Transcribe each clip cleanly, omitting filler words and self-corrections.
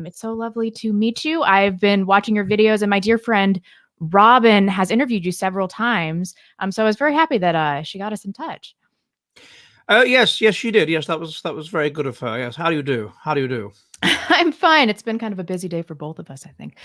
It's so lovely to meet you. I've been watching your videos, and my dear friend Robin has interviewed you several times. So I was very happy that she got us in touch. Yes, she did. Yes, that was very good of her. Yes. How do you do? How do you do? I'm fine. It's been kind of a busy day for both of us, I think.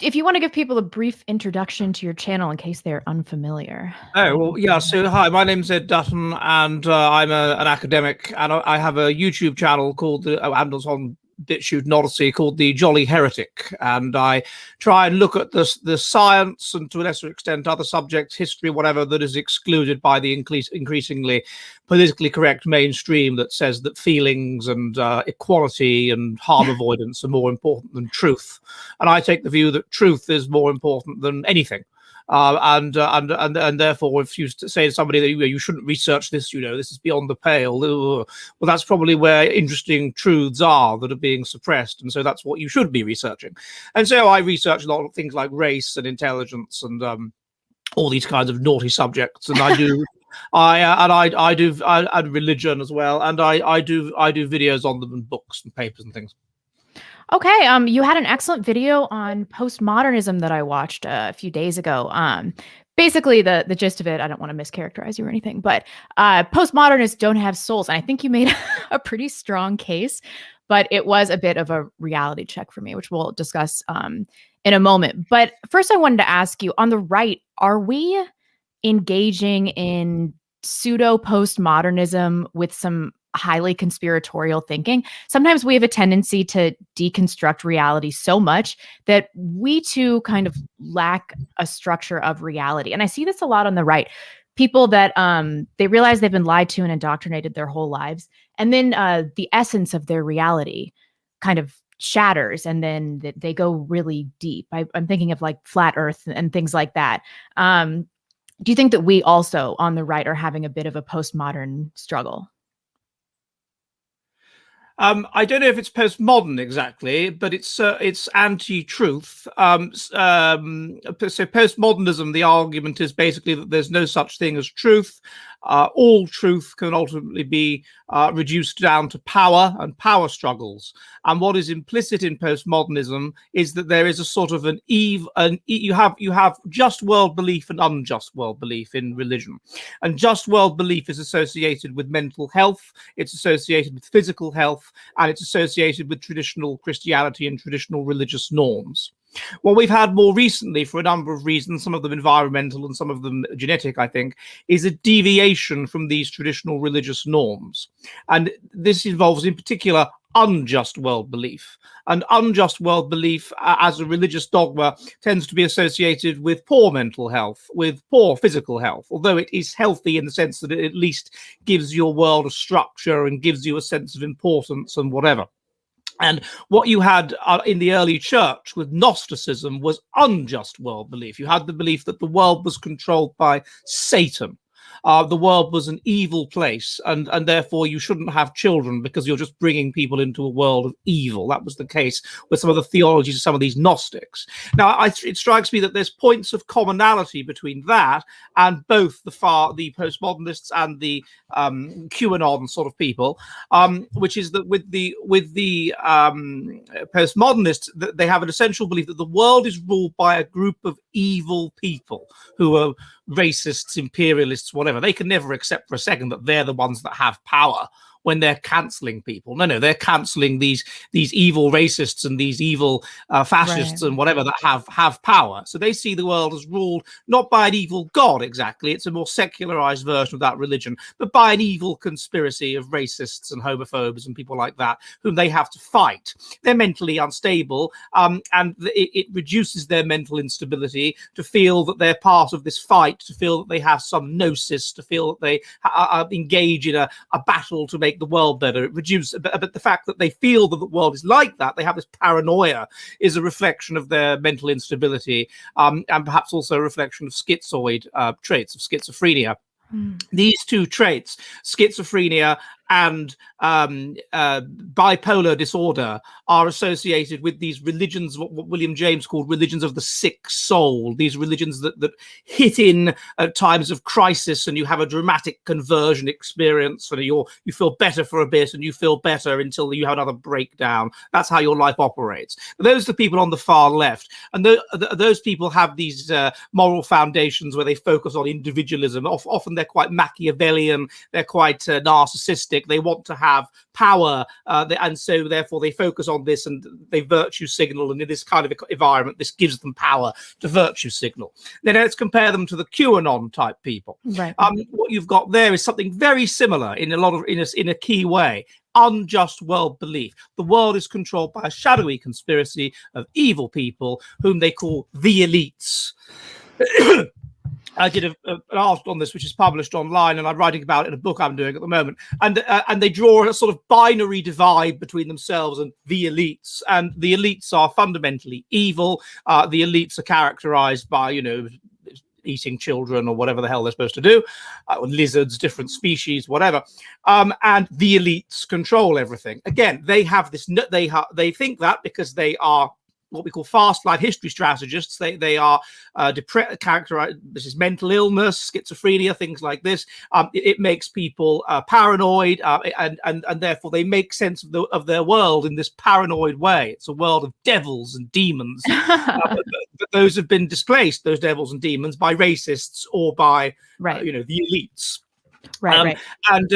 If you want to give people a brief introduction to your channel in case they're unfamiliar. Oh, well, yeah. So, hi, my name's Ed Dutton, and I'm an academic, and I have a YouTube channel called handles on Bitchute and Odyssey called The Jolly Heretic, and I try and look at the science and to a lesser extent other subjects, history, whatever, that is excluded by the increasingly politically correct mainstream that says that feelings and equality and harm avoidance are more important than truth. And I take the view that truth is more important than anything. And therefore, if you say to somebody that you shouldn't research this, this is beyond the pale, well, that's probably where interesting truths are that are being suppressed, and so that's what you should be researching. And so I research a lot of things like race and intelligence and all these kinds of naughty subjects, and I do. I do religion as well, and I do videos on them and books and papers and things. Okay, you had an excellent video on postmodernism that I watched a few days ago. Basically, the gist of it, I don't want to mischaracterize you or anything, but postmodernists don't have souls. And I think you made a pretty strong case, but it was a bit of a reality check for me, which we'll discuss in a moment. But first, I wanted to ask you, on the right, are we engaging in pseudo-postmodernism with some highly conspiratorial thinking? Sometimes we have a tendency to deconstruct reality so much that we too kind of lack a structure of reality. And I see this a lot on the right. People that they realize they've been lied to and indoctrinated their whole lives. And then the essence of their reality kind of shatters, and then they go really deep. I'm thinking of like flat earth and things like that. Do you think that we also on the right are having a bit of a postmodern struggle? I don't know if it's postmodern exactly, but it's anti-truth. So postmodernism, the argument is basically that there's no such thing as truth. All truth can ultimately be reduced down to power and power struggles. And what is implicit in postmodernism is that there is a sort of you have just world belief and unjust world belief in religion. And just world belief is associated with mental health, it's associated with physical health, and it's associated with traditional Christianity and traditional religious norms. What we've had more recently, for a number of reasons, some of them environmental and some of them genetic, I think, is a deviation from these traditional religious norms. And this involves, in particular, unjust world belief. And unjust world belief as a religious dogma tends to be associated with poor mental health, with poor physical health, although it is healthy in the sense that it at least gives your world a structure and gives you a sense of importance and whatever. And what you had in the early church with Gnosticism was unjust world belief. You had the belief that the world was controlled by Satan. The world was an evil place, and therefore you shouldn't have children because you're just bringing people into a world of evil. That was the case with some of the theologies of some of these Gnostics. Now, it strikes me that there's points of commonality between that and both the postmodernists and the QAnon sort of people, which is that with the postmodernists, they have an essential belief that the world is ruled by a group of evil people who are racists, imperialists, whatever. They can never accept for a second that they're the ones that have power when they're cancelling people. No, they're cancelling these evil racists and these evil fascists and whatever that have power. So they see the world as ruled not by an evil god exactly, it's a more secularized version of that religion, but by an evil conspiracy of racists and homophobes and people like that whom they have to fight. They're mentally unstable, and it reduces their mental instability to feel that they're part of this fight, to feel that they have some gnosis, to feel that they engage in a battle to make the world better. It reduces, but the fact that they feel that the world is like that, they have this paranoia, is a reflection of their mental instability, and perhaps also a reflection of schizoid traits, of schizophrenia. These two traits, schizophrenia and bipolar disorder are associated with these religions, what William James called religions of the sick soul, these religions that hit in at times of crisis, and you have a dramatic conversion experience, and you feel better for a bit, and you feel better until you have another breakdown. That's how your life operates. Those are the people on the far left, and those people have these moral foundations where they focus on individualism. Often they're quite Machiavellian, they're quite narcissistic, they want to have power, and so therefore they focus on this, and they virtue signal, and in this kind of environment this gives them power to virtue signal. Then let's compare them to the QAnon type people. Right. What you've got there is something very similar in a key way. Unjust world belief. The world is controlled by a shadowy conspiracy of evil people whom they call the elites. I did an article on this, which is published online, and I'm writing about it in a book I'm doing at the moment. And they draw a sort of binary divide between themselves and the elites. And the elites are fundamentally evil. The elites are characterized by, eating children or whatever the hell they're supposed to do, or lizards, different species, whatever. And the elites control everything. Again, they have this. They think that because they are what we call fast life history strategists. They are characterized. This is mental illness, schizophrenia, things like this. It makes people paranoid, and therefore they make sense of their world in this paranoid way. It's a world of devils and demons. But those have been displaced, those devils and demons, by racists or by the elites. Right. And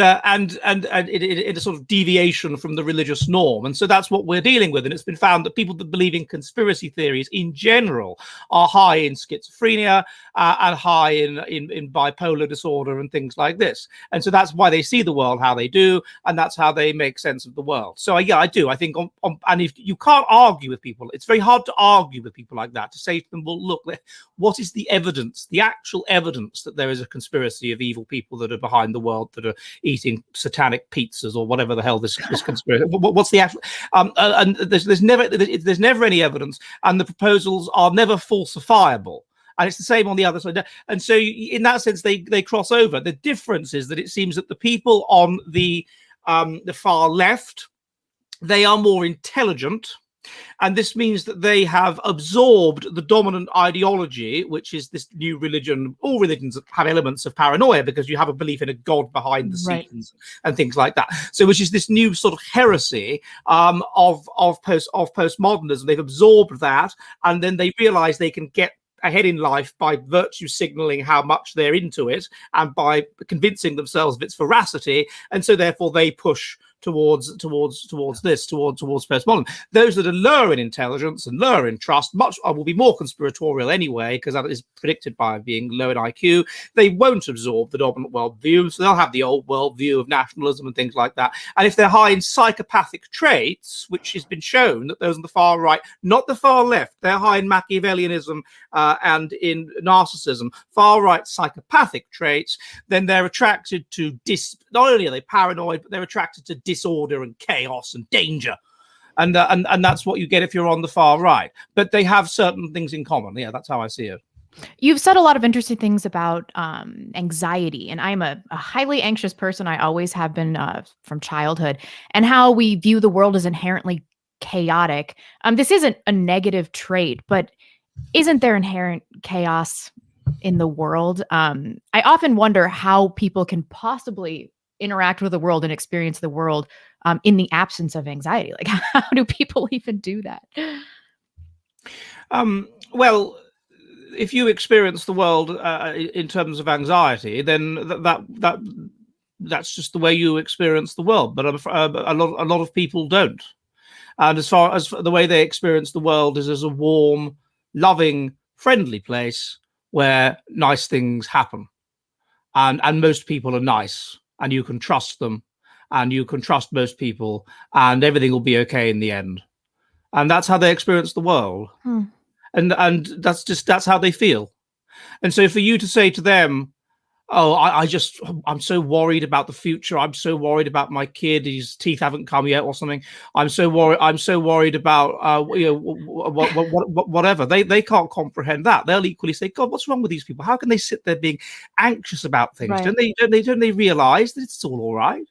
in a sort of deviation from the religious norm. And so that's what we're dealing with. And it's been found that people that believe in conspiracy theories in general are high in schizophrenia and high in bipolar disorder and things like this. And so that's why they see the world how they do, and that's how they make sense of the world. So yeah, I do. I think and if you can't argue with people, it's very hard to argue with people like that, to say to them, well, look, what is the evidence, the actual evidence that there is a conspiracy of evil people that are behind the world, that are eating satanic pizzas or whatever the hell this conspiracy. What's the actual? And there's never any evidence, and the proposals are never falsifiable. And it's the same on the other side. And so in that sense, they cross over. The difference is that it seems that the people on the far left, they are more intelligent. And this means that they have absorbed the dominant ideology, which is this new religion. All religions have elements of paranoia because you have a belief in a god behind the scenes and things like that. So, which is this new sort of heresy of postmodernism. They've absorbed that, and then they realize they can get ahead in life by virtue signaling how much they're into it and by convincing themselves of its veracity, and so therefore they push towards postmodernism. Those that are lower in intelligence and lower in trust will be more conspiratorial anyway, because that is predicted by being low in IQ. They won't absorb the dominant worldview, so they'll have the old worldview of nationalism and things like that. And if they're high in psychopathic traits, which has been shown that those on the far right, not the far left, they're high in Machiavellianism and in narcissism, far right psychopathic traits, then they're attracted to not only are they paranoid, but they're attracted to disorder and chaos and danger, and that's what you get if you're on the far right. But they have certain things in common. Yeah, that's how I see it. You've said a lot of interesting things about anxiety, and I'm a highly anxious person. I always have been from childhood, and how we view the world as inherently chaotic. This isn't a negative trait, but isn't there inherent chaos in the world? I often wonder how people can possibly interact with the world and experience the world in the absence of anxiety. Like, how do people even do that? Well, if you experience the world in terms of anxiety, then that's just the way you experience the world. But a lot of people don't. And as far as the way they experience the world is as a warm, loving, friendly place where nice things happen, and most people are nice. And you can trust them, and you can trust most people, and everything will be okay in the end. And that's how they experience the world. And that's how they feel. And so for you to say to them, oh, I'm so worried about the future. I'm so worried about my kid. His teeth haven't come yet or something. I'm so worried about, whatever. They can't comprehend that. They'll equally say, God, what's wrong with these people? How can they sit there being anxious about things? Right. Don't they realize that it's all right?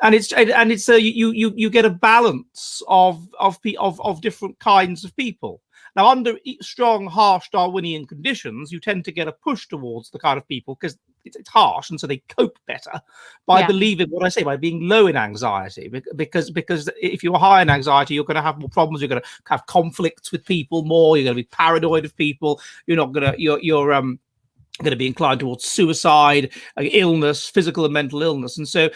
and it's you get a balance of different kinds of people. Now, under strong, harsh Darwinian conditions, you tend to get a push towards the kind of people because it's harsh, and so they cope better by believing what I say, by being low in anxiety. Because if you're high in anxiety, you're going to have more problems. You're going to have conflicts with people more. You're going to be paranoid of people. You're not going to you're going to be inclined towards suicide, illness, physical and mental illness. And so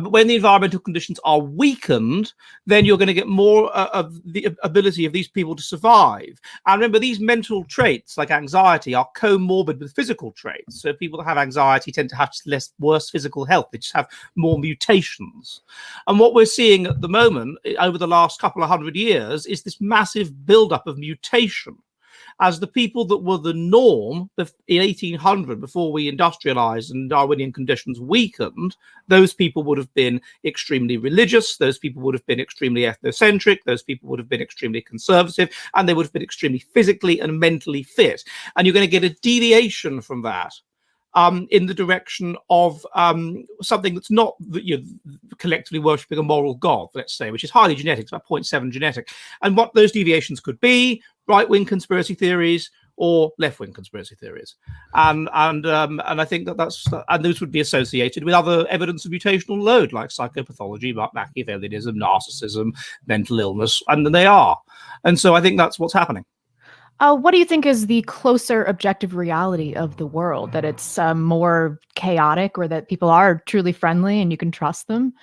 when the environmental conditions are weakened, then you're going to get more of the ability of these people to survive. And remember, these mental traits like anxiety are comorbid with physical traits. So people that have anxiety tend to have worse physical health. They just have more mutations. And what we're seeing at the moment over the last couple of 100 years is this massive buildup of mutation. As the people that were the norm in 1800, before we industrialized and Darwinian conditions weakened, those people would have been extremely religious, those people would have been extremely ethnocentric, those people would have been extremely conservative, and they would have been extremely physically and mentally fit. And you're going to get a deviation from that in the direction of something that's not collectively worshipping a moral god, let's say, which is highly genetic, it's about 0.7 genetic. And what those deviations could be: right-wing conspiracy theories or left-wing conspiracy theories, and I think and those would be associated with other evidence of mutational load like psychopathology, Machiavellianism, narcissism, mental illness, and they are. And so I think that's what's happening. What do you think is the closer objective reality of the world? That it's more chaotic, or that people are truly friendly and you can trust them?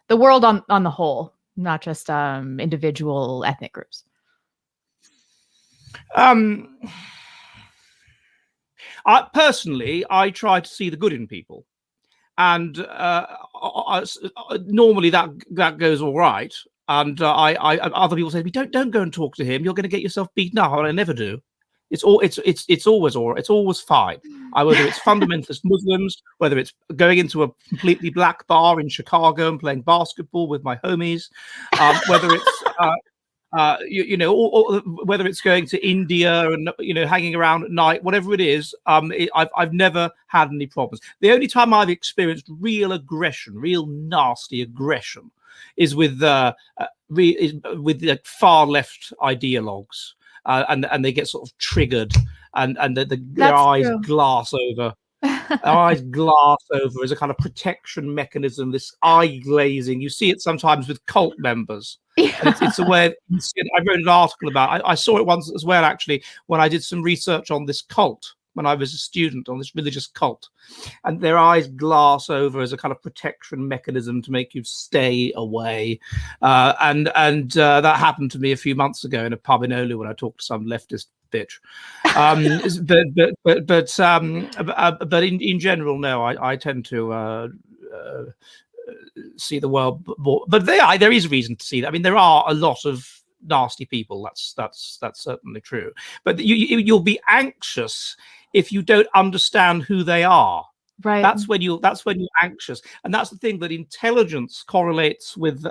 The world on the whole, not just individual ethnic groups. Personally, I try to see the good in people, and normally that goes all right. And other people say to me, don't go and talk to him. You're going to get yourself beaten up. And I never do. It's always all right. It's always fine. Whether it's fundamentalist Muslims, whether it's going into a completely black bar in Chicago and playing basketball with my homies, whether it's or whether it's going to India and hanging around at night, whatever it is, I've never had any problems. The only time I've experienced real aggression, real nasty aggression, is with far left ideologues, and they get sort of triggered, and their eyes glass over. Their eyes glass over as a kind of protection mechanism. This eye glazing, you see it sometimes with cult members. And it's a way. I wrote an article about. I saw it once as well, actually, when I did some research on this cult when I was a student, on this religious cult, and their eyes glass over as a kind of protection mechanism to make you stay away. And that happened to me a few months ago in a pub in Oulu when I talked to some leftist bitch. But in general, no, I tend to see the world more. But there is reason to see that. I mean, there are a lot of nasty people. That's certainly true. But you'll be anxious if you don't understand who they are. Right. That's when you're anxious, and that's the thing, that intelligence correlates with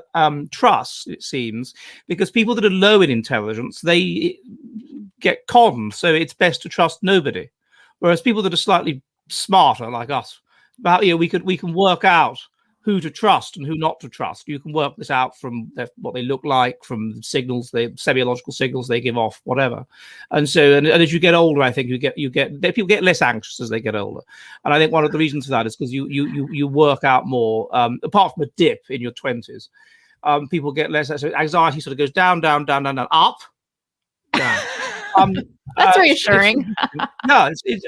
trust, it seems, because people that are low in intelligence, they get conned. So it's best to trust nobody. Whereas people that are slightly smarter, like us, we can work out who to trust and who not to trust. You can work this out from what they look like, from signals, the semiological signals they give off, whatever. And so, and as you get older, I think people get less anxious as they get older. And I think one of the reasons for that is because you work out more. Apart from a dip in your 20s, people get less. So anxiety sort of goes down, up, down. That's reassuring.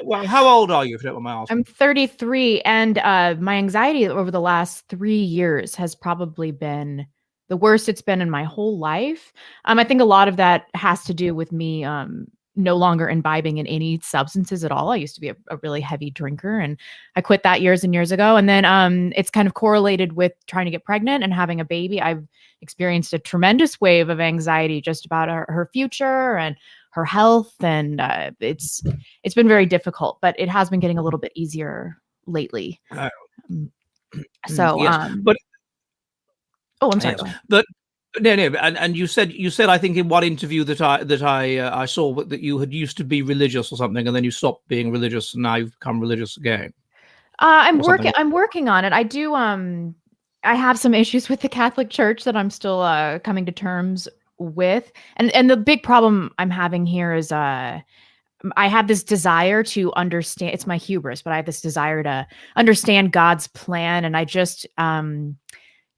Well, how old are you, if you don't mind my asking? I'm 33, and my anxiety over the last 3 years has probably been the worst it's been in my whole life. I think a lot of that has to do with me no longer imbibing in any substances at all. I used to be a really heavy drinker, and I quit that years and years ago. And then it's kind of correlated with trying to get pregnant and having a baby. I've experienced a tremendous wave of anxiety just about her future and her health, and it's been very difficult, but it has been getting a little bit easier lately. So, yes. But I'm sorry. Yes. But no, and you said I think in one interview that I saw that you had used to be religious or something, and then you stopped being religious, and now you've become religious again. I'm working on it. I do I have some issues with the Catholic Church that I'm still coming to terms with, and the big problem I'm having here is I have this desire to understand. It's my hubris, but I have this desire to understand God's plan, and I just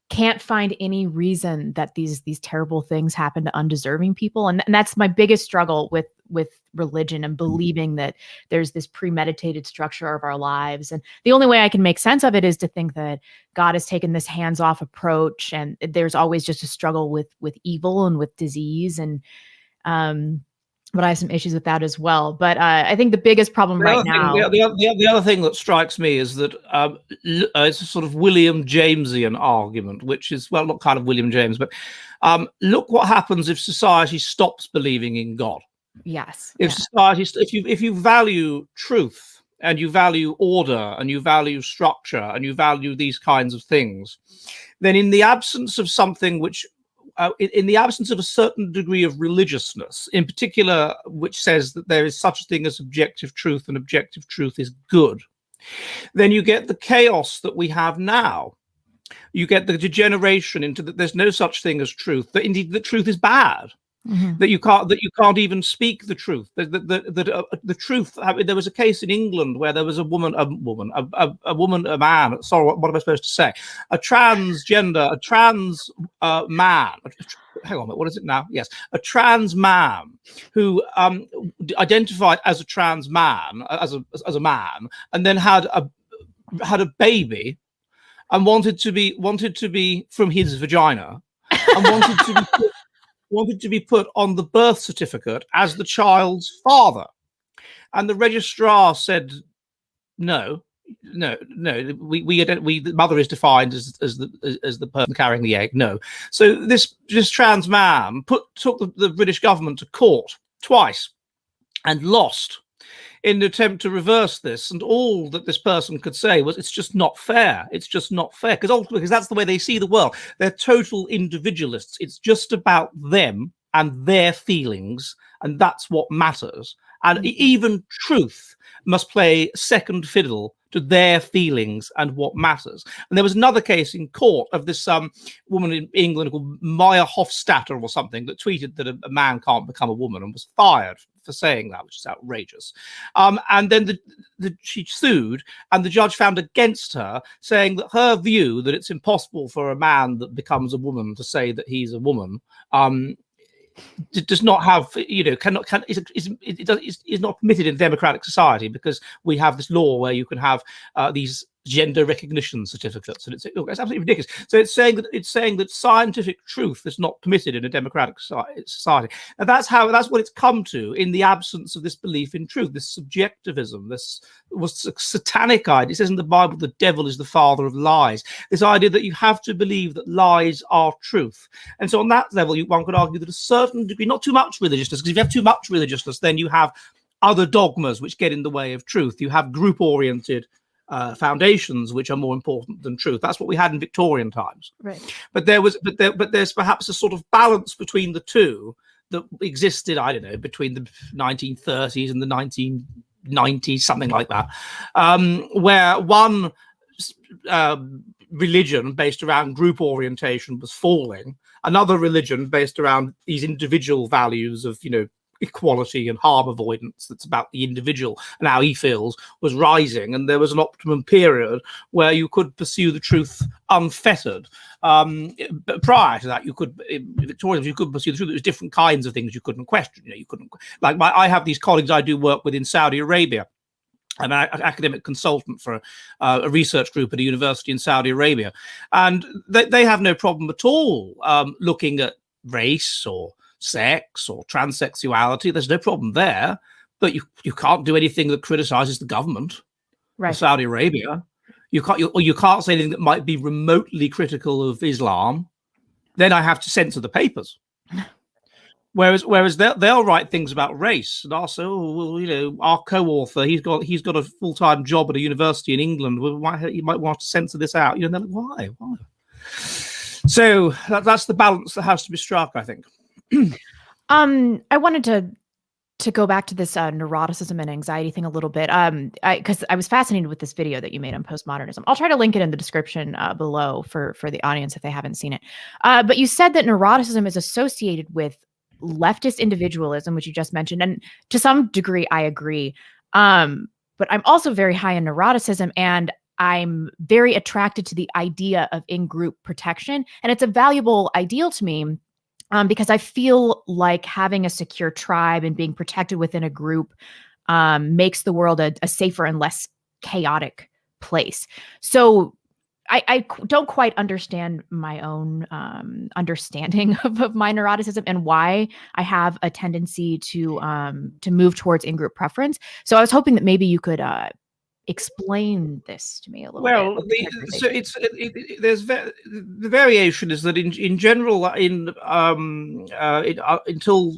can't find any reason that these terrible things happen to undeserving people, and that's my biggest struggle with religion and believing that there's this premeditated structure of our lives. And the only way I can make sense of it is to think that God has taken this hands-off approach, and there's always just a struggle with evil and with disease. And but I have some issues with that as well. But I think the biggest problem right now. The other thing that strikes me is that it's a sort of William Jamesian argument, which is, well, not kind of William James, but look what happens if society stops believing in God. Yes. If society, if you value truth and you value order and you value structure and you value these kinds of things, then in the absence of something which in the absence of a certain degree of religiousness, in particular, which says that there is such a thing as objective truth and objective truth is good, then you get the chaos that we have now. You get the degeneration into that there's no such thing as truth, that indeed the truth is bad. Mm-hmm. That you can't even speak the truth. The truth. I mean, there was a case in England where there was a man. Sorry, what am I supposed to say? A trans man. Hang on, what is it now? Yes, a trans man who identified as a trans man, as a man, and then had a baby, and wanted to be from his vagina, and wanted to be put on the birth certificate as the child's father. And the registrar said, no, the mother is defined as the person carrying the egg. No. So this trans man took the British government to court twice and lost in the attempt to reverse this. And all that this person could say was, it's just not fair. It's just not fair. Because that's the way they see the world. They're total individualists. It's just about them and their feelings. And that's what matters. And even truth must play second fiddle to their feelings and what matters. And there was another case in court of this woman in England called Maya Hofstadter or something that tweeted that a man can't become a woman and was fired for saying that, which is outrageous. And then she sued, and the judge found against her, saying that her view that it's impossible for a man that becomes a woman to say that he's a woman does not have, is not permitted in a democratic society, because we have this law where you can have these gender recognition certificates, and it's absolutely ridiculous. So it's saying that scientific truth is not permitted in a democratic society, and that's what it's come to in the absence of this belief in truth, this subjectivism. This was a satanic idea. It says in the Bible, the devil is the father of lies. This idea that you have to believe that lies are truth, and so on that level, one could argue that a certain degree, not too much religiousness, because if you have too much religiousness, then you have other dogmas which get in the way of truth. You have group-oriented foundations which are more important than truth. That's what we had in Victorian times. Right. But there's perhaps a sort of balance between the two that existed, I don't know, between the 1930s and the 1990s, something like that, where one religion based around group orientation was falling, another religion based around these individual values of, equality and harm avoidance, that's about the individual and how he feels, was rising, and there was an optimum period where you could pursue the truth unfettered. But prior to that, in Victorianism, you could pursue the truth. There was different kinds of things you couldn't question. You couldn't, like I have these colleagues I do work with in Saudi Arabia. I'm an academic consultant for a research group at a university in Saudi Arabia, and they have no problem at all looking at race or sex or transsexuality. There's no problem there, but you can't do anything that criticizes the government of Saudi Arabia. You can't say anything that might be remotely critical of Islam. Then I have to censor the papers. Whereas they'll write things about race and also, our co-author, he's got a full-time job at a university in England. You might want to censor this out. They're like, why? So that's the balance that has to be struck, I think. I wanted to to go back to this neuroticism and anxiety thing a little bit, because I was fascinated with this video that you made on postmodernism. I'll try to link it in the description below for the audience if they haven't seen it. But you said that neuroticism is associated with leftist individualism, which you just mentioned, and to some degree, I agree. But I'm also very high in neuroticism, and I'm very attracted to the idea of in-group protection, and it's a valuable ideal to me. Because I feel like having a secure tribe and being protected within a group makes the world a safer and less chaotic place. So I don't quite understand my own understanding of my neuroticism and why I have a tendency to move towards in-group preference. So I was hoping that maybe you could explain this to me a little bit. Well, so there's the variation is that in general until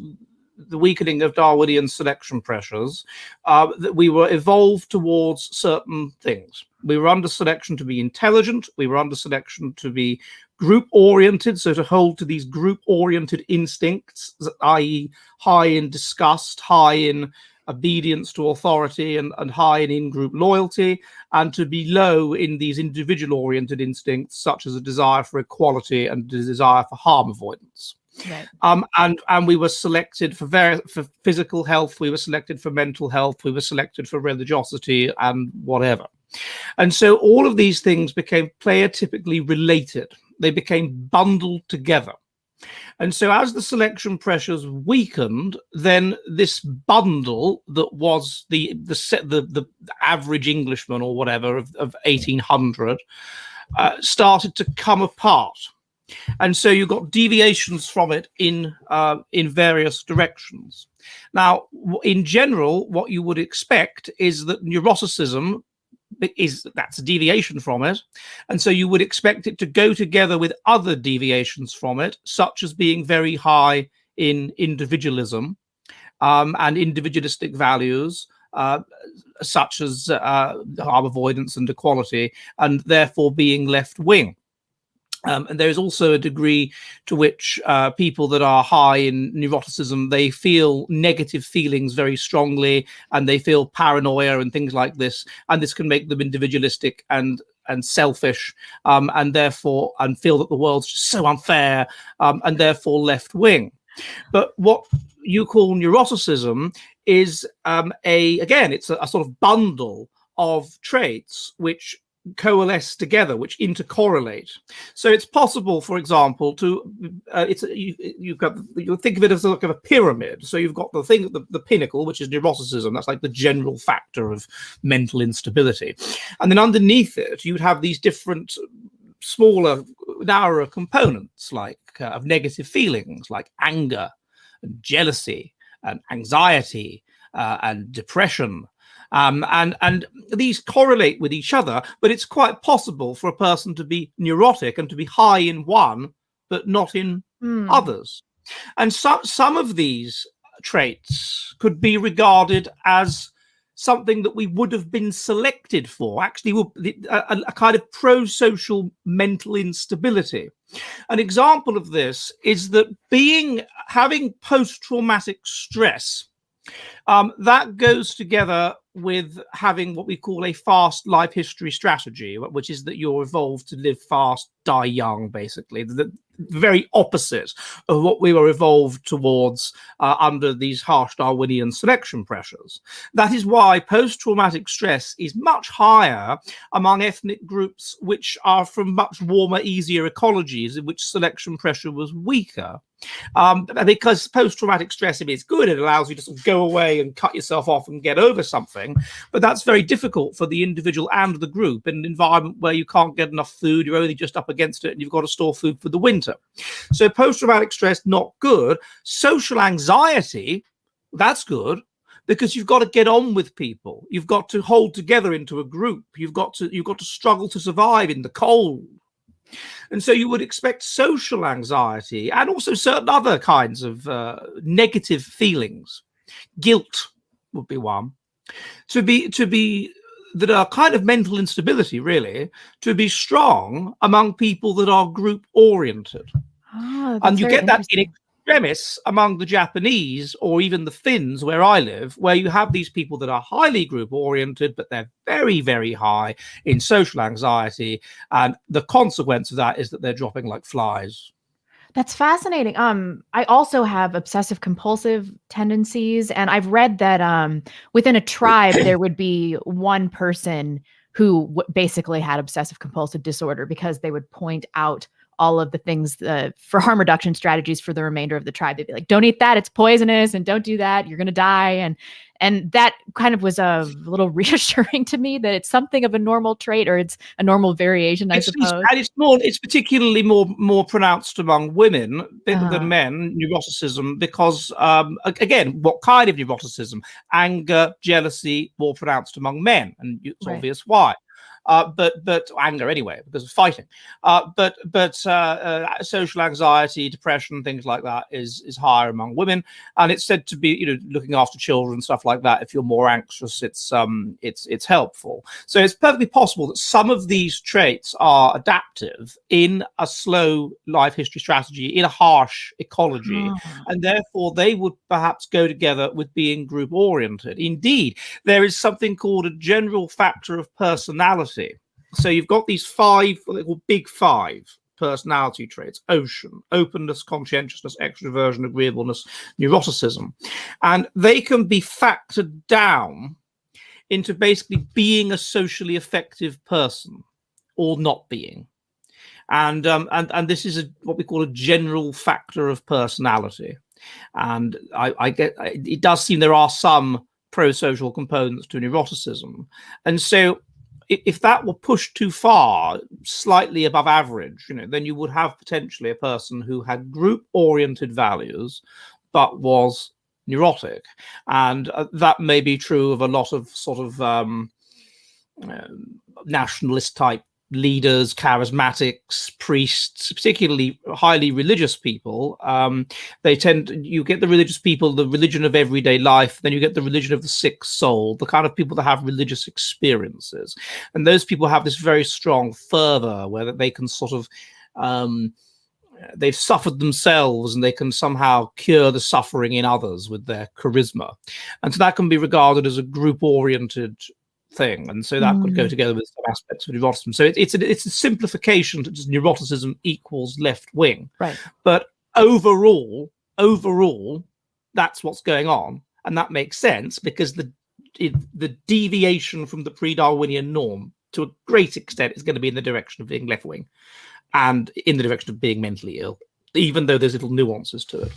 the weakening of Darwinian selection pressures, that we were evolved towards certain things. We were under selection to be intelligent. We were under selection to be group-oriented, so to hold to these group-oriented instincts, i.e. high in disgust, high in obedience to authority, and high in in-group loyalty, and to be low in these individual-oriented instincts, such as a desire for equality and a desire for harm avoidance. Right. And we were selected for physical health, we were selected for mental health, we were selected for religiosity and whatever. And so all of these things became player-typically related. They became bundled together. And so as the selection pressures weakened, then this bundle that was the average Englishman or whatever of 1800 started to come apart. And so you got deviations from it in various directions. Now, in general, what you would expect is that neuroticism that's a deviation from it, and so you would expect it to go together with other deviations from it, such as being very high in individualism and individualistic values, such as harm avoidance and equality, and therefore being left-wing. And there is also a degree to which people that are high in neuroticism, they feel negative feelings very strongly, and they feel paranoia and things like this, and this can make them individualistic and selfish, and therefore feel that the world's just so unfair, and therefore left-wing. But what you call neuroticism is it's a sort of bundle of traits which coalesce together, which intercorrelate. So it's possible, for example, to you think of it as like a pyramid. So you've got the thing at the pinnacle, which is neuroticism. That's like the general factor of mental instability, and then underneath it you'd have these different smaller, narrower components, like of negative feelings, like anger and jealousy and anxiety and depression. And these correlate with each other, but it's quite possible for a person to be neurotic and to be high in one, but not in others. And some of these traits could be regarded as something that we would have been selected for, actually a kind of pro-social mental instability. An example of this is that having post-traumatic stress, that goes together with having what we call a fast life history strategy, which is that you're evolved to live fast, die young, basically. The very opposite of what we were evolved towards under these harsh Darwinian selection pressures. That is why post-traumatic stress is much higher among ethnic groups which are from much warmer, easier ecologies in which selection pressure was weaker. Because post-traumatic stress, if it's good, it allows you to sort of go away and cut yourself off and get over something. But that's very difficult for the individual and the group in an environment where you can't get enough food, you're only just up against it, and you've got to store food for the winter. So post-traumatic stress, not good. Social anxiety, that's good, because you've got to get on with people. You've got to hold together into a group. You've got to struggle to survive in the cold. And so you would expect social anxiety and also certain other kinds of negative feelings. Guilt would be one. To be that are kind of mental instability, really, to be strong among people that are group oriented. Oh, and you get that in premise among the Japanese or even the Finns, where I live, where you have these people that are highly group oriented, but they're very, very high in social anxiety. And the consequence of that is that they're dropping like flies. That's fascinating. I also have obsessive compulsive tendencies, and I've read that within a tribe there would be one person who basically had obsessive compulsive disorder because they would point out all of the things for harm reduction strategies for the remainder of the tribe. They'd be like, "Don't eat that; it's poisonous, and don't do that; you're going to die." And that kind of was a little reassuring to me that it's something of a normal trait, or it's a normal variation, I suppose. And it's particularly more pronounced among women than men, neuroticism, because again, what kind of neuroticism? Anger, jealousy, more pronounced among men, and it's obvious why. But anger anyway, because of fighting. But social anxiety, depression, things like that is higher among women, and it's said to be, looking after children, stuff like that. If you're more anxious, it's helpful. So it's perfectly possible that some of these traits are adaptive in a slow life history strategy, in a harsh ecology, and therefore they would perhaps go together with being group oriented. Indeed, there is something called a general factor of personality. So you've got these big five personality traits: ocean, openness, conscientiousness, extroversion, agreeableness, neuroticism. And they can be factored down into basically being a socially effective person or not being. And this is what we call a general factor of personality. And I get, it does seem there are some pro-social components to neuroticism. And so if that were pushed too far, slightly above average, then you would have potentially a person who had group-oriented values, but was neurotic. And that may be true of a lot of sort of nationalist-type leaders, charismatics, priests, particularly highly religious people. You get the religious people, the religion of everyday life, then you get the religion of the sick soul, the kind of people that have religious experiences. And those people have this very strong fervor where they can sort of, they've suffered themselves and they can somehow cure the suffering in others with their charisma. And so that can be regarded as a group-oriented thing, and so that could go together with some aspects of neuroticism. So it's a simplification to just neuroticism equals left wing, right? But overall, that's what's going on, and that makes sense because the deviation from the pre-Darwinian norm to a great extent is going to be in the direction of being left wing, and in the direction of being mentally ill, even though there's little nuances to it.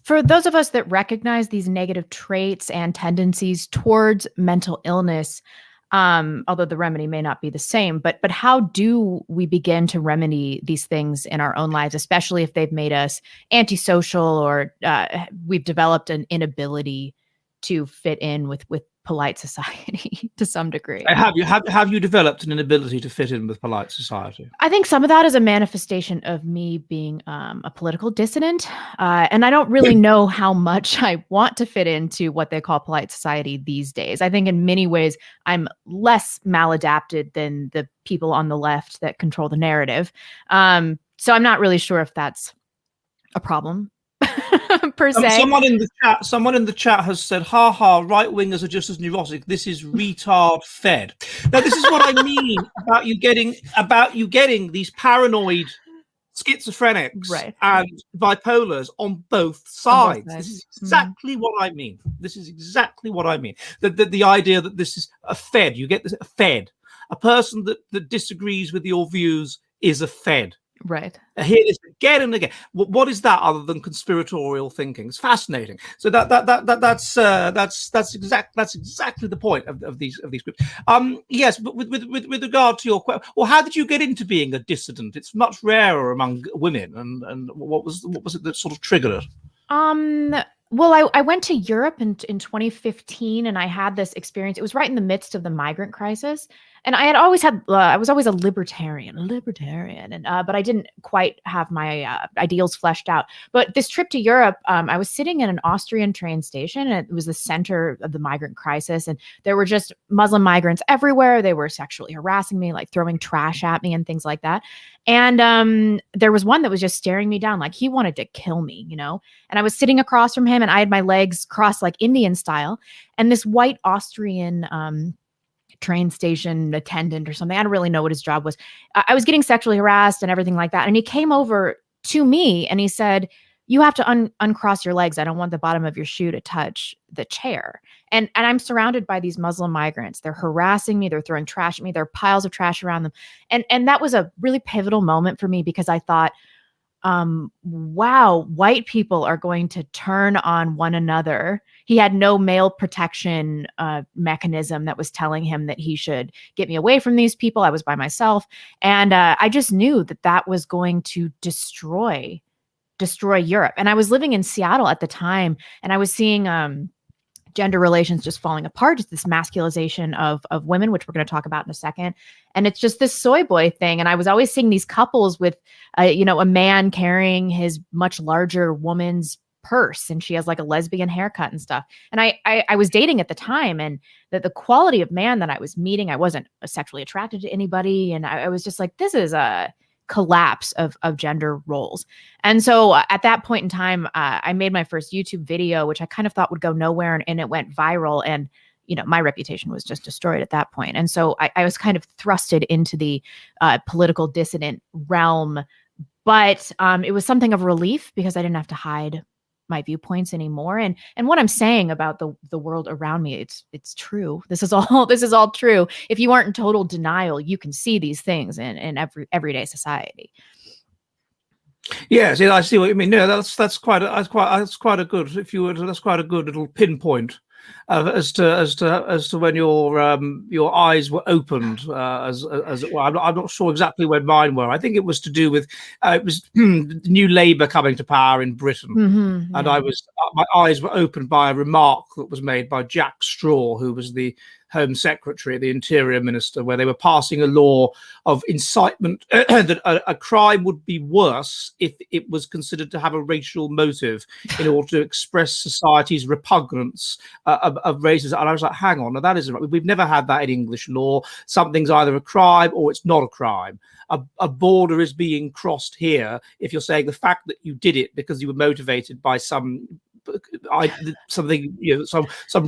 For those of us that recognize these negative traits and tendencies towards mental illness, although the remedy may not be the same, but how do we begin to remedy these things in our own lives, especially if they've made us antisocial or we've developed an inability to fit in with polite society to some degree? Have you developed an inability to fit in with polite society? I think some of that is a manifestation of me being a political dissident, and I don't really know how much I want to fit into what they call polite society these days. I think in many ways I'm less maladapted than the people on the left that control the narrative. So I'm not really sure if that's a problem. Per se. Someone in the chat has said, "Ha ha, right wingers are just as neurotic. This is retard fed." Now, this is what I mean about you getting these paranoid schizophrenics and bipolars on both sides. This is exactly what I mean. This is exactly what I mean. The idea that this is a fed. You get this, a fed. A person that disagrees with your views is a fed. Right. I hear this again and again. What is that other than conspiratorial thinking? It's fascinating. So that's exactly the point of these groups. Yes, but with regard to your question, well, how did you get into being a dissident? It's much rarer among women, and what was it that sort of triggered it? Well, I went to Europe in 2015, and I had this experience. It was right in the midst of the migrant crisis, and I had always had. I was always a libertarian, and but I didn't quite have my ideals fleshed out. But this trip to Europe, I was sitting in an Austrian train station, and it was the center of the migrant crisis, and there were just Muslim migrants everywhere. They were sexually harassing me, like throwing trash at me and things like that. And there was one that was just staring me down, like he wanted to kill me, you know? And I was sitting across from him and I had my legs crossed like Indian style. And this white Austrian train station attendant or something, I don't really know what his job was. I was getting sexually harassed and everything like that. And he came over to me and he said, you have to uncross your legs. I don't want the bottom of your shoe to touch the chair. And I'm surrounded by these Muslim migrants. They're harassing me. They're throwing trash at me. There are piles of trash around them. And that was a really pivotal moment for me because I thought, wow, white people are going to turn on one another. He had no male protection mechanism that was telling him that he should get me away from these people. I was by myself. And I just knew that that was going to destroy Europe. And I was living in Seattle at the time, and I was seeing gender relations just falling apart, just this masculization of women, which we're going to talk about in a second. And it's just this soy boy thing. And I was always seeing these couples with, a man carrying his much larger woman's purse, and she has like a lesbian haircut and stuff. And I was dating at the time, and the quality of man that I was meeting, I wasn't sexually attracted to anybody. And I was just like, this is a collapse of gender roles. And so at that point in time, I made my first YouTube video, which I kind of thought would go nowhere, and it went viral. And, my reputation was just destroyed at that point. And so I was kind of thrusted into the political dissident realm. But it was something of relief because I didn't have to hide my viewpoints anymore. And what I'm saying about the world around me, it's true. This is all true. If you aren't in total denial, you can see these things in everyday society. Yes, I see what you mean. No, that's quite a good, if you would, that's quite a good little pinpoint as to when your eyes were opened, as it were. I'm not sure exactly when mine were. I think it was to do with it was new Labour coming to power in Britain, and my eyes were opened by a remark that was made by Jack Straw, who was the Home Secretary, the Interior Minister, where they were passing a law of incitement that a crime would be worse if it was considered to have a racial motive in order to express society's repugnance of racism. And I was like, hang on, now that isn't right. We've never had that in English law. Something's either a crime or it's not a crime. A border is being crossed here if you're saying the fact that you did it because you were motivated by something, some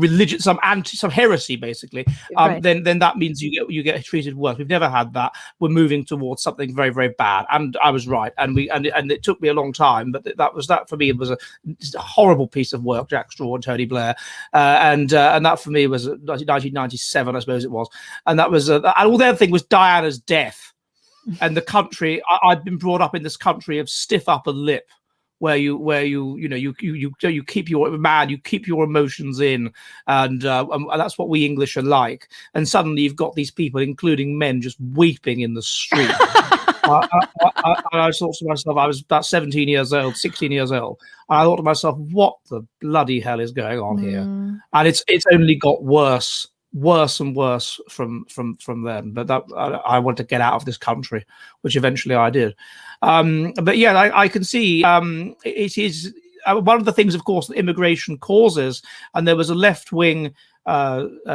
religion, some heresy, basically. Right. Then that means you get treated worse. We've never had that. We're moving towards something very, very bad. And I was right. And it took me a long time, but that for me was a horrible piece of work. Jack Straw and Tony Blair, and that for me was 1997, I suppose it was. And that was and all the other thing was Diana's death, and the country. I'd been brought up in this country of stiff upper lip, where you keep your emotions in, and that's what we English are like. And suddenly you've got these people, including men, just weeping in the street. I thought to myself, I was about 16 years old, and I thought to myself, what the bloody hell is going on here? And it's only got worse and worse from then. But I wanted to get out of this country, which eventually I did. But yeah, I can see it is one of the things, of course, that immigration causes. And there was a left-wing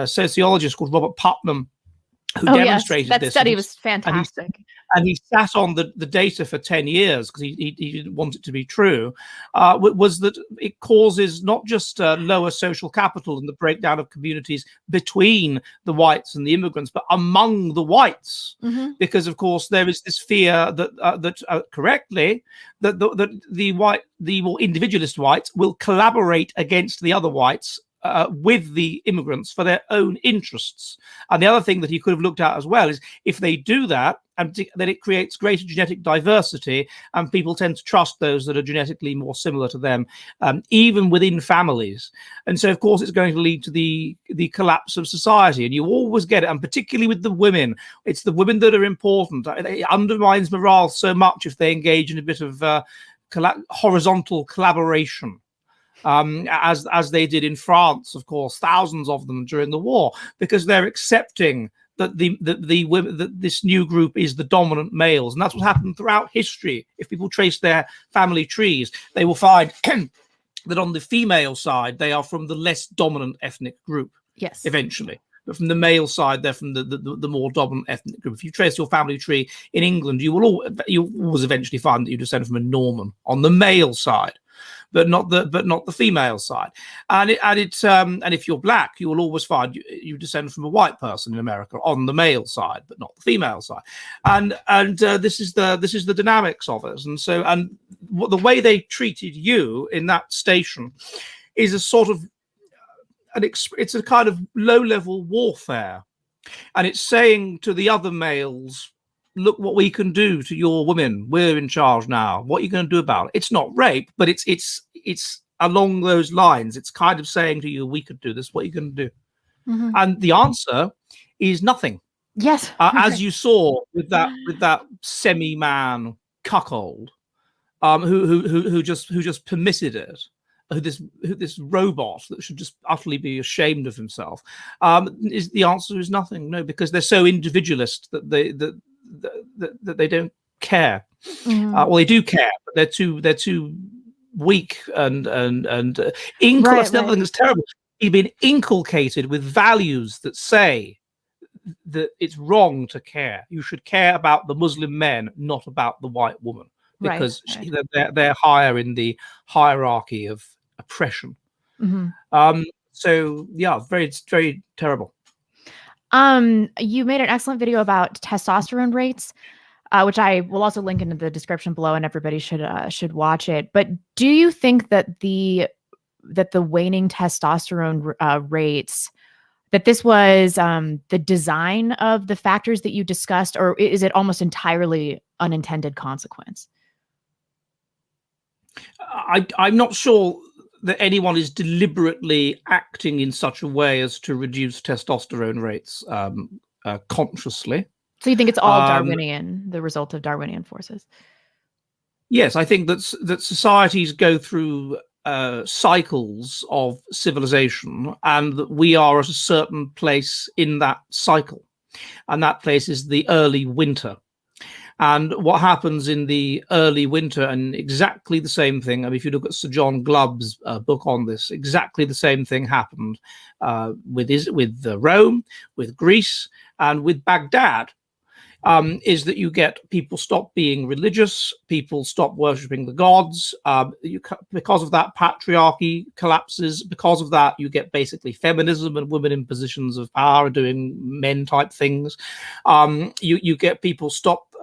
sociologist called Robert Putnam who demonstrated that this. Study was fantastic. And he sat on the data for 10 years because he didn't want it to be true, was that it causes not just lower social capital and the breakdown of communities between the whites and the immigrants, but among the whites. Because, of course, there is this fear that correctly, that the more individualist whites will collaborate against the other whites with the immigrants for their own interests. And the other thing that he could have looked at as well is if they do that, and then it creates greater genetic diversity, and people tend to trust those that are genetically more similar to them, even within families. And so, of course, it's going to lead to the collapse of society. And you always get it, and particularly with the women. It's the women that are important. It undermines morale so much if they engage in a bit of horizontal collaboration. As they did in France, of course, thousands of them during the war, because they're accepting that the women, that this new group is the dominant males. And that's what happened throughout history. If people trace their family trees, they will find that on the female side, they are from the less dominant ethnic group. Yes. Eventually. But from the male side, they're from the more dominant ethnic group. If you trace your family tree in England, you always eventually find that you descend from a Norman on the male side, but not the female side. And if you're black, you will always find you descend from a white person in America on the male side, but not the female side. And this is the dynamics of it. And so the way they treated you in that station is a sort of it's a kind of low-level warfare, and it's saying to the other males, look what we can do to your women. We're in charge now. What are you going to do about it? It's not rape, but it's along those lines. It's kind of saying to you, we could do this. What are you going to do? Mm-hmm. And the answer is nothing. Yes, as you saw with that semi-man cuckold, who just permitted it. This robot that should just utterly be ashamed of himself. Is the answer is nothing. No, because they're so individualist that they don't care. Mm. Well, they do care, but they're too weak and that's the other thing that's terrible. You've been inculcated with values that say that it's wrong to care. You should care about the Muslim men, not about the white woman, because they're higher in the hierarchy of oppression. Mm-hmm. So yeah, it's very terrible. You made an excellent video about testosterone rates, which I will also link into the description below, and everybody should watch it. But do you think that the waning testosterone rates, that this was the design of the factors that you discussed, or is it almost entirely unintended consequence? I'm not sure that anyone is deliberately acting in such a way as to reduce testosterone rates consciously. So you think it's all Darwinian, the result of Darwinian forces? Yes, I think that societies go through cycles of civilization, and that we are at a certain place in that cycle, and that place is the early winter. And what happens in the early winter, and exactly the same thing, I mean, if you look at Sir John Glubb's book on this, exactly the same thing happened with Rome, with Greece, and with Baghdad, is that you get people stop being religious, people stop worshipping the gods. Because of that, patriarchy collapses. Because of that, you get basically feminism and women in positions of power doing men type things. You get people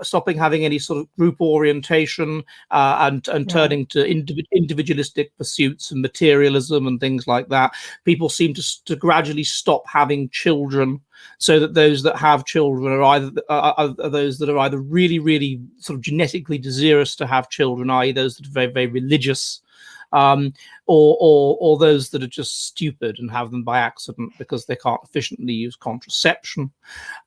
stopping having any sort of group orientation and turning to individualistic pursuits and materialism and things like that. People seem to gradually stop having children, so that those that have children are those that are either really, really sort of genetically desirous to have children, i.e. those that are very, very religious, or those that are just stupid and have them by accident because they can't efficiently use contraception.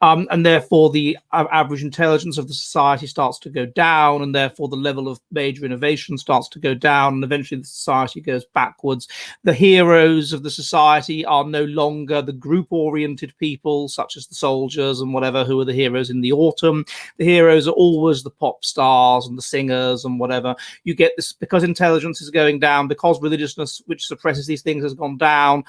And therefore the average intelligence of the society starts to go down, and therefore the level of major innovation starts to go down, and eventually the society goes backwards. The heroes of the society are no longer the group-oriented people, such as the soldiers and whatever, who are the heroes in the autumn. The heroes are always the pop stars and the singers and whatever. You get this because intelligence is going down, because religiousness, which suppresses these things, has gone down.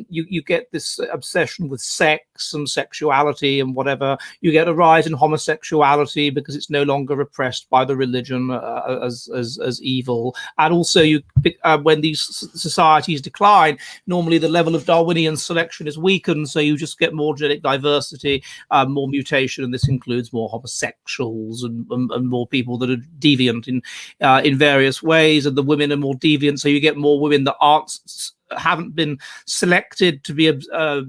You get this obsession with sex and sexuality and whatever. You get a rise in homosexuality because it's no longer repressed by the religion as evil. And also, when these societies decline, normally the level of Darwinian selection is weakened, so you just get more genetic diversity, more mutation, and this includes more homosexuals and more people that are deviant in various ways, and the women are more deviant, so you get more women that haven't been selected to be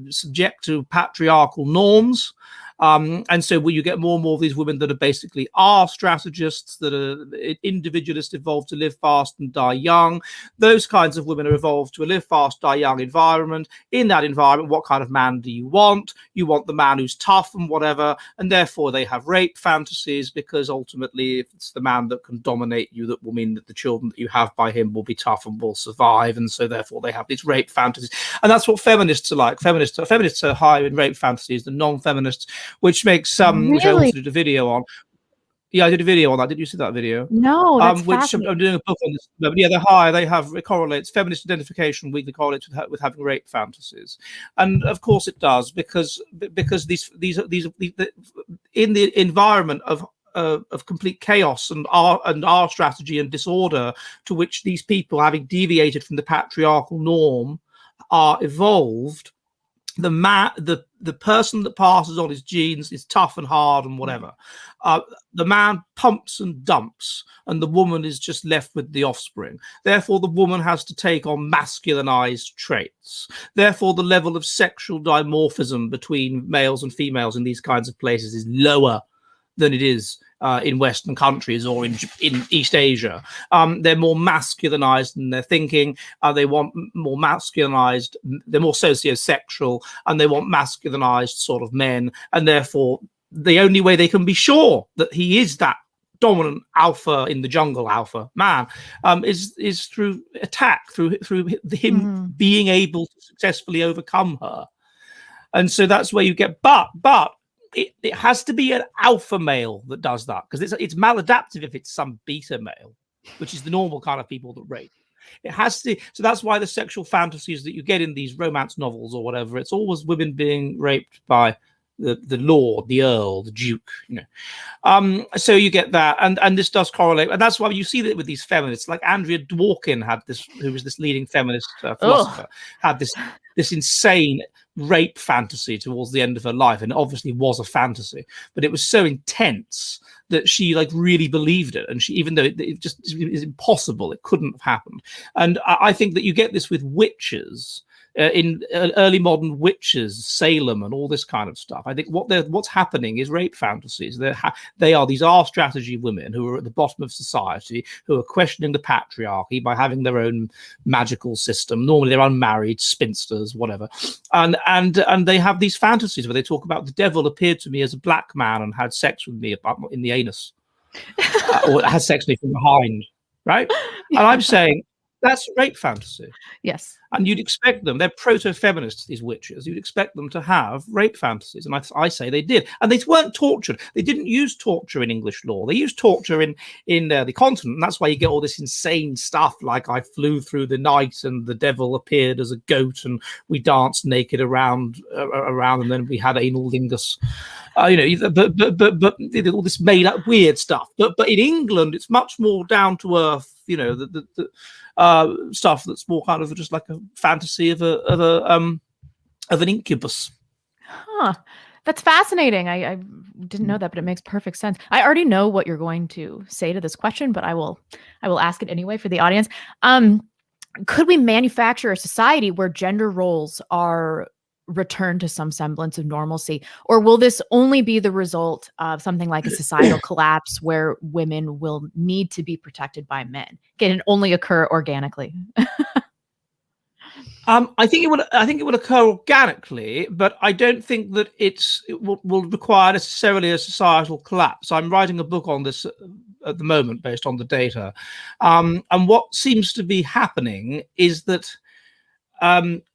subject to patriarchal norms. And so you get more and more of these women that are basically strategists, that are individualists, evolved to live fast and die young. Those kinds of women are evolved to a live fast, die young environment. In that environment, what kind of man do you want? You want the man who's tough and whatever, and therefore they have rape fantasies, because ultimately if it's the man that can dominate you, that will mean that the children that you have by him will be tough and will survive, and so therefore they have these rape fantasies. And that's what feminists are like. Feminists are higher in rape fantasies than non-feminists, which makes which I also did a video on. Yeah, I did a video on that. Did you see that video? No, that's Which I'm fascinating. doing a book on this. But yeah, they're high. It correlates. Feminist identification weekly correlates with having rape fantasies, and of course it does because these in the environment of complete chaos and our strategy and disorder to which these people, having deviated from the patriarchal norm, are evolved. The person that passes on his genes is tough and hard and whatever. The man pumps and dumps, and the woman is just left with the offspring. Therefore, the woman has to take on masculinized traits. Therefore, the level of sexual dimorphism between males and females in these kinds of places is lower than it is in Western countries or in East Asia. They're more masculinized in their thinking. They want more masculinized. They're more sociosexual, and they want masculinized sort of men. And therefore, the only way they can be sure that he is that dominant alpha in the jungle, alpha man, is through attack, through him being able to successfully overcome her. And so that's where you get. But it has to be an alpha male that does that, because it's maladaptive if it's some beta male, which is the normal kind of people that rape. It has to. So that's why the sexual fantasies that you get in these romance novels or whatever, it's always women being raped by the lord, the earl, the duke, so you get that, and this does correlate, and that's why you see that with these feminists like Andrea Dworkin had this, who was this leading feminist philosopher, had this insane rape fantasy towards the end of her life, and it obviously was a fantasy, but it was so intense that she like really believed it, and she, even though it just is impossible, it couldn't have happened. And I think that you get this with witches. In early modern witches, Salem, and all this kind of stuff. I think what's happening is rape fantasies. They are these strategy women who are at the bottom of society, who are questioning the patriarchy by having their own magical system. Normally, they're unmarried, spinsters, whatever, and they have these fantasies where they talk about the devil appeared to me as a black man and had sex with me in the anus, or had sex with me from behind, right? Yeah. And I'm saying that's rape fantasy. Yes. And you'd expect them, they're proto-feminists, these witches, you'd expect them to have rape fantasies. And I say they did. And they weren't tortured. They didn't use torture in English law. They used torture in the continent. And that's why you get all this insane stuff like I flew through the night and the devil appeared as a goat and we danced naked around and then we had anal lingus. But all this made up weird stuff. But in England, it's much more down to earth, the stuff that's more kind of just like a fantasy of an incubus. Huh. That's fascinating. I didn't know that, but it makes perfect sense. I already know what you're going to say to this question, but I will ask it anyway for the audience. Could we manufacture a society where gender roles are returned to some semblance of normalcy, or will this only be the result of something like a societal collapse where women will need to be protected by men? Can it only occur organically? I think it would occur organically, but I don't think that it will require necessarily a societal collapse. I'm writing a book on this at the moment based on the data, and what seems to be happening is that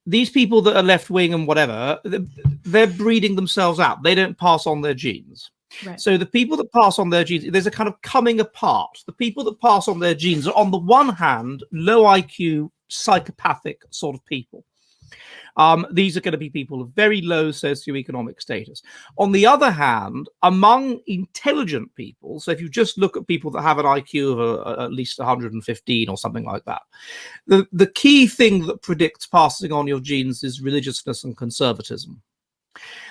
these people that are left wing and whatever, they're breeding themselves out. They don't pass on their genes. Right. So the people that pass on their genes, there's a kind of coming apart. The people that pass on their genes are, on the one hand, low IQ, psychopathic sort of people. These are going to be people of very low socioeconomic status. On the other hand, among intelligent people, so if you just look at people that have an IQ of at least 115 or something like that, the key thing that predicts passing on your genes is religiousness and conservatism.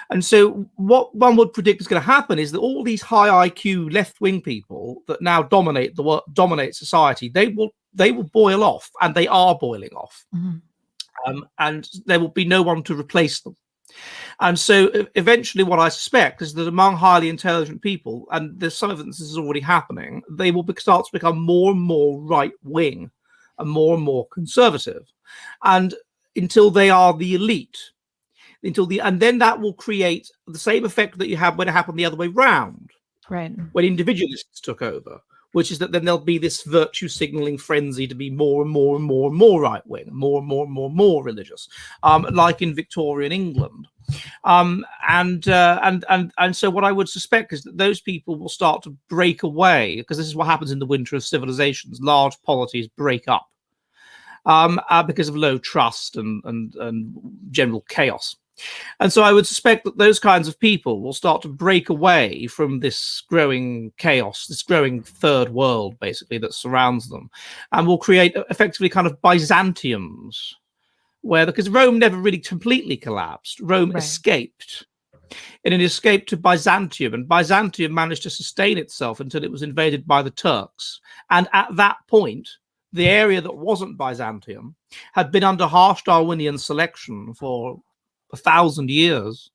And so what one would predict is going to happen is that all these high IQ left-wing people that now dominate society, they will boil off, and they are boiling off. Mm-hmm. And there will be no one to replace them. And so eventually what I suspect is that among highly intelligent people, and there's some evidence this is already happening, they will start to become more and more right-wing and more conservative, and until they are the elite. And then that will create the same effect that you had when it happened the other way round, right? When individualists took over, which is that then there'll be this virtue signaling frenzy to be more and more right wing, more religious, like in Victorian England. And so what I would suspect is that those people will start to break away, because this is what happens in the winter of civilizations. Large polities break up because of low trust and general chaos. And so I would suspect that those kinds of people will start to break away from this growing chaos, this growing third world, basically, that surrounds them, and will create effectively kind of Byzantiums, because Rome never really completely collapsed. Rome escaped. And it escaped to Byzantium, and Byzantium managed to sustain itself until it was invaded by the Turks. And at that point, the area that wasn't Byzantium had been under harsh Darwinian selection for 1,000 years,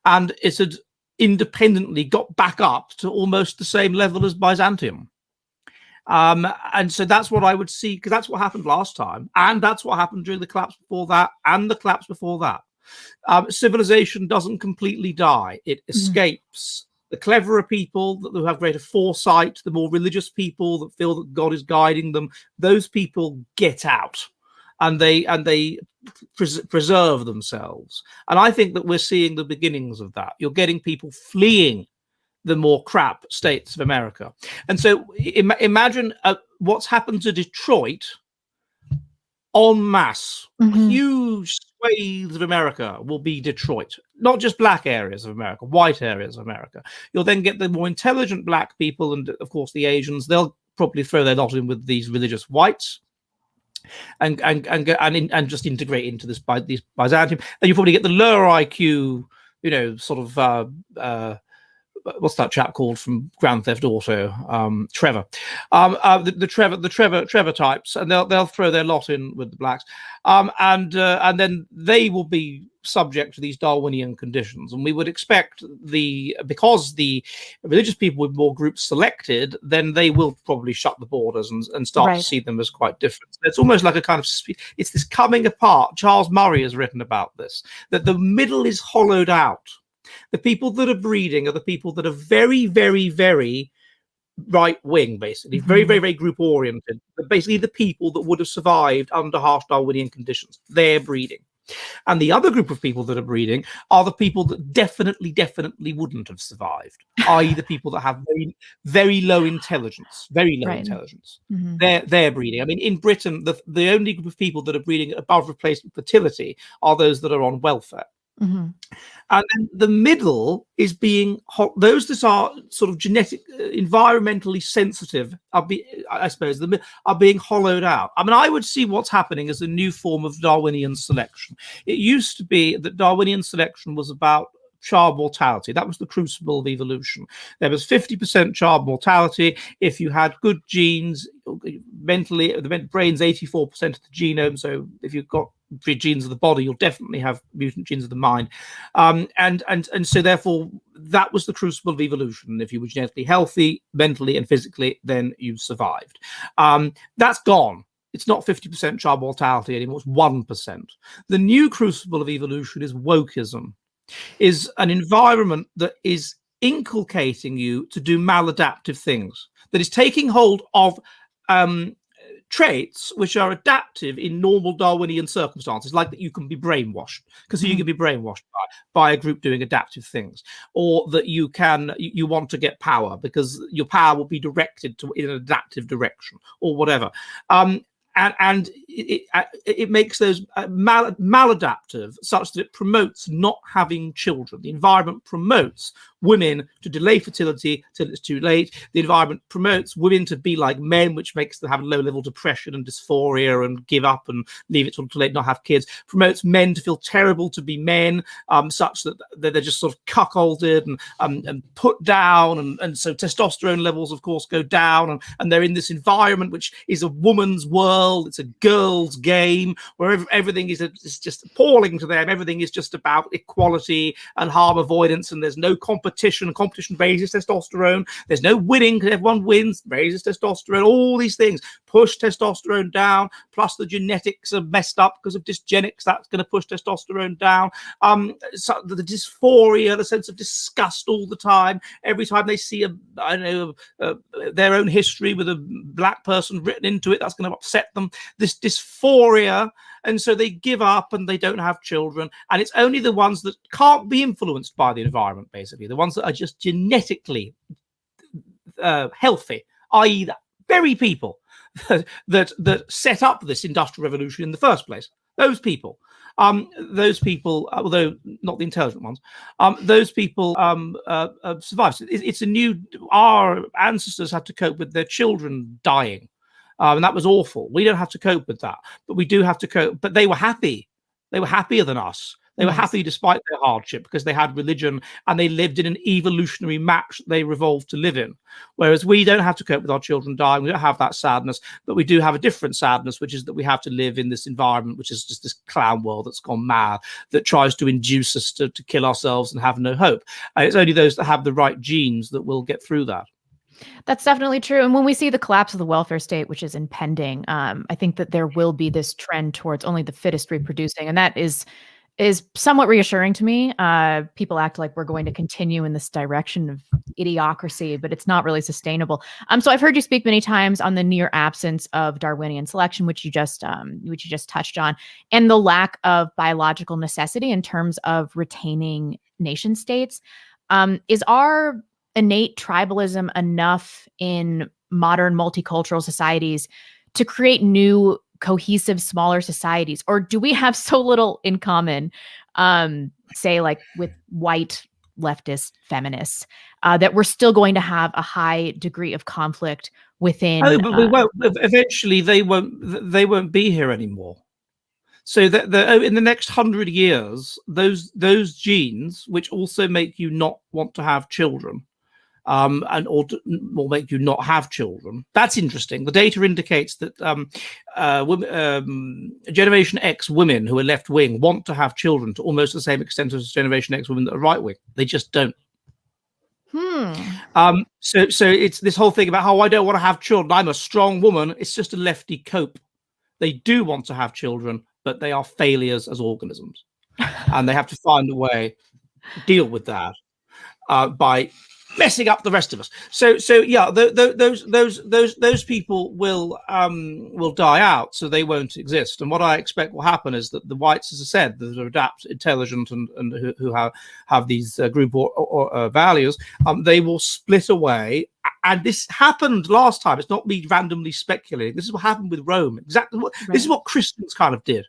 and it had independently got back up to almost the same level as Byzantium. And so that's what I would see, because that's what happened last time, and that's what happened during the collapse before that, and the collapse before that. Civilization doesn't completely die. It escapes. The cleverer people that have greater foresight, the more religious people that feel that God is guiding them, those people get out, and they preserve themselves. And I think that we're seeing the beginnings of that. You're getting people fleeing the more crap states of America. And so imagine what's happened to Detroit en masse. Huge swathes of America will be Detroit, not just black areas of America, white areas of America. You'll then get the more intelligent black people, and of course the Asians. They'll probably throw their lot in with these religious whites, and just integrate into these Byzantium. And you probably get the lower IQ, sort of what's that chap called from Grand Theft Auto? Trevor. The Trevor types, and they'll throw their lot in with the blacks, and then they will be subject to these Darwinian conditions. And we would expect because the religious people with more groups selected, then they will probably shut the borders and start to see them as quite different. It's almost like a kind of, it's this coming apart. Charles Murray has written about this, that the middle is hollowed out. The people that are breeding are the people that are very, very, very right wing, basically, very, very, very group oriented. Basically, the people that would have survived under harsh Darwinian conditions. They're breeding. And the other group of people that are breeding are the people that definitely wouldn't have survived, i.e. the people that have very, very low intelligence, intelligence. They're breeding. I mean, in Britain, the only group of people that are breeding above replacement fertility are those that are on welfare. And then the middle is being those that are sort of genetic, environmentally sensitive are being hollowed out. I mean, I would see what's happening as a new form of Darwinian selection. It used to be that Darwinian selection was about child mortality. That was the crucible of evolution. There was 50% child mortality. If you had good genes, mentally, the brain's 84% of the genome. So if you've got genes of the body, you'll definitely have mutant genes of the mind. And so therefore, that was the crucible of evolution. If you were genetically healthy, mentally and physically, then you survived. That's gone. It's not 50% child mortality anymore. It's 1%. The new crucible of evolution is wokeism, is an environment that is inculcating you to do maladaptive things, that is taking hold of traits which are adaptive in normal Darwinian circumstances, like that you can be brainwashed, because you can be brainwashed by a group doing adaptive things, or that you want to get power because your power will be directed in an adaptive direction, or whatever. And it makes those maladaptive, such that it promotes not having children. The environment promotes women to delay fertility till it's too late. The environment promotes women to be like men, which makes them have low-level depression and dysphoria and give up and leave it till too late, not have kids. Promotes men to feel terrible to be men, such that they're just sort of cuckolded and put down. And so testosterone levels, of course, go down. And they're in this environment which is a woman's world. It's a girl's game where everything is just appalling to them. Everything is just about equality and harm avoidance, and there's no competition. Competition raises testosterone. There's no winning because everyone wins, raises testosterone. All these things push testosterone down, plus the genetics are messed up because of dysgenics. That's going to push testosterone down. So the dysphoria, the sense of disgust all the time. Every time they see their own history with a black person written into it, that's going to upset get them this dysphoria, and so they give up and they don't have children. And it's only the ones that can't be influenced by the environment, basically, the ones that are just genetically healthy, i.e. the very people that set up this industrial revolution in the first place. Those people, although not the intelligent ones, those people survive. It's a new. Our ancestors had to cope with their children dying, and that was awful. We don't have to cope with that, but we do have to cope. But they were happy. They were happier than us. They were happy despite their hardship because they had religion and they lived in an evolutionary match that they revolved to live in. Whereas we don't have to cope with our children dying. We don't have that sadness, but we do have a different sadness, which is that we have to live in this environment, which is just this clown world that's gone mad, that tries to induce us to kill ourselves and have no hope. And it's only those that have the right genes that will get through that. That's definitely true. And when we see the collapse of the welfare state, which is impending, I think that there will be this trend towards only the fittest reproducing. And that is somewhat reassuring to me. People act like we're going to continue in this direction of idiocracy, but it's not really sustainable. So I've heard you speak many times on the near absence of Darwinian selection, which you just touched on, and the lack of biological necessity in terms of retaining nation states. Is our innate tribalism enough in modern multicultural societies to create new cohesive, smaller societies? Or do we have so little in common, say like with white leftist feminists, that we're still going to have a high degree of conflict within? Oh, but we won't. Eventually, they won't be here anymore. So that in the next 100 years, those genes, which also make you not want to have children, and or will make you not have children. That's interesting. The data indicates that Generation X women who are left wing want to have children to almost the same extent as Generation X women that are right wing. They just don't. So it's this whole thing about how I don't want to have children. I'm a strong woman. It's just a lefty cope. They do want to have children, but they are failures as organisms, and they have to find a way to deal with that by messing up the rest of us. So yeah, those people will die out, so they won't exist. And what I expect will happen is that the whites, as I said, that are adapt, intelligent, and who have these group or values, they will split away. And this happened last time. It's not me randomly speculating. This is what happened with Rome. Exactly what This is what Christians kind of did.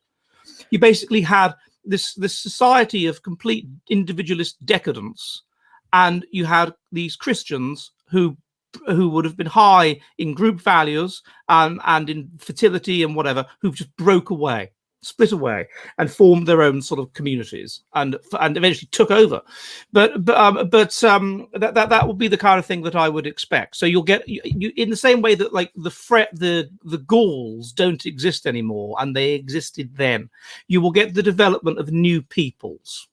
You basically had this society of complete individualist decadence. And you had these Christians who would have been high in group values and in fertility and whatever, who just broke away, split away, and formed their own sort of communities, and eventually took over. But that would be the kind of thing that I would expect. So you'll get you in the same way that like the Gauls don't exist anymore, and they existed then. You will get the development of new peoples.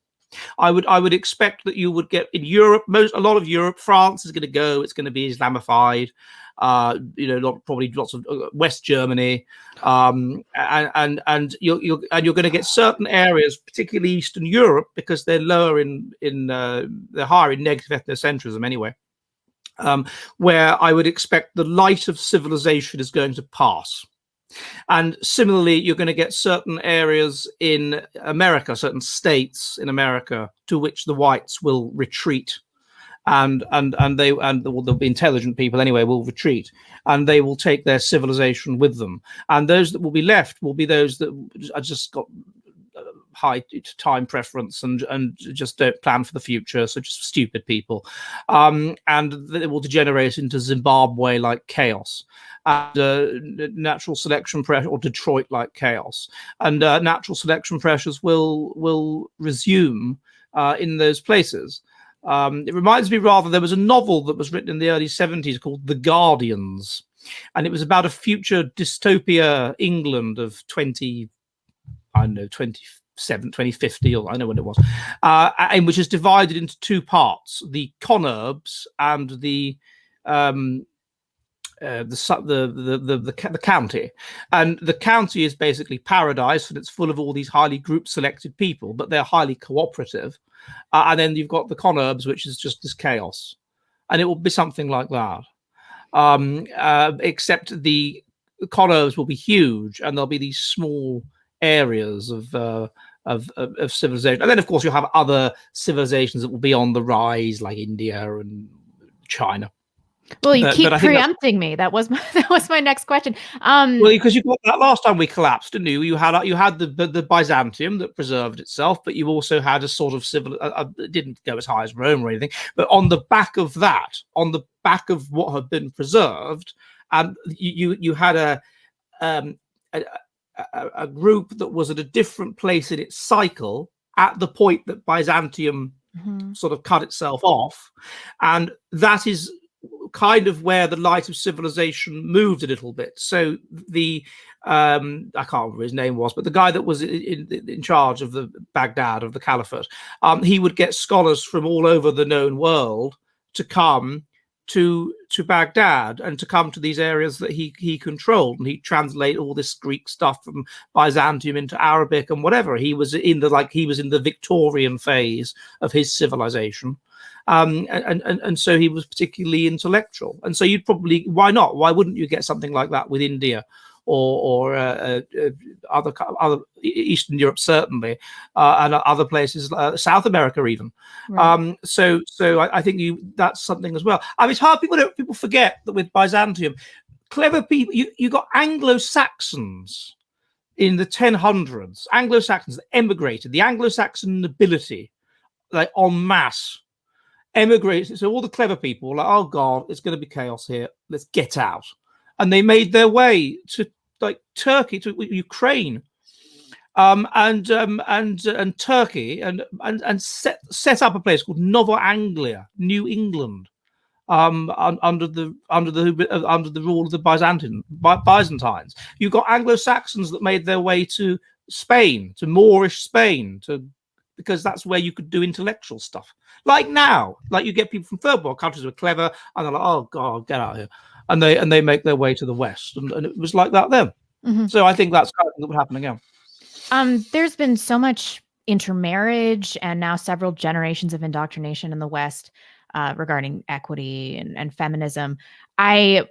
I would expect that you would get in Europe, a lot of Europe. France is going to go; it's going to be Islamified. Probably lots of West Germany, and you're going to get certain areas, particularly Eastern Europe, because they're lower they're higher in negative ethnocentrism anyway. Where I would expect the light of civilization is going to pass. And similarly, you're going to get certain areas in America, certain states in America, to which the whites will retreat, and the intelligent people anyway will retreat, and they will take their civilization with them. And those that will be left will be those that are just got high time preference and just don't plan for the future, so just stupid people, and it will degenerate into Zimbabwe-like chaos, and natural selection pressure, or Detroit-like chaos, and natural selection pressures will resume in those places. It reminds me rather, there was a novel that was written in the early 70s called The Guardians, and it was about a future dystopia England of 2050, or I know when it was, and which is divided into two parts: the Conurbs and the county. And the county is basically paradise, and it's full of all these highly group selected people, but they're highly cooperative. And then you've got the Conurbs, which is just this chaos, and it will be something like that, except the condos will be huge, and there'll be these small areas of civilization. And then, of course, you'll have other civilizations that will be on the rise, like India and China. Well, you keep preempting me. That was my next question. Well, because you got that last time we collapsed, didn't you? You had the Byzantium that preserved itself, but you also had a sort of it didn't go as high as Rome or anything. But on the back of that, on the back of what had been preserved, you had a group that was at a different place in its cycle at the point that Byzantium sort of cut itself off, and that is kind of where the light of civilization moved a little bit. So the I can't remember his name was, but the guy that was in charge of the Baghdad, of the Caliphate, he would get scholars from all over the known world to come to Baghdad and to come to these areas that he controlled, and he'd translate all this Greek stuff from Byzantium into Arabic and whatever. He was in the Victorian phase of his civilization. And so he was particularly intellectual. And so you'd probably, why not? Why wouldn't you get something like that with India or other Eastern Europe, certainly, and other places, South America even. Right. So I think that's something as well. I mean, it's hard. People forget that with Byzantium, clever people, you got Anglo-Saxons in the 1000s, Anglo-Saxons that emigrated, the Anglo-Saxon nobility, like en masse, emigrated. So all the clever people were like, oh God, it's going to be chaos here. Let's get out. And they made their way to like Turkey, to Ukraine, and Turkey, and set up a place called Nova Anglia, New England, under the rule of the Byzantines. You've got Anglo-Saxons that made their way to Spain, to Moorish Spain, because that's where you could do intellectual stuff. Like now, like you get people from third world countries who are clever, and they're like, oh God, get out of here. And they make their way to the West. And it was like that then. Mm-hmm. So I think that's kind of what would happen again. There's been so much intermarriage and now several generations of indoctrination in the West regarding equity and feminism. I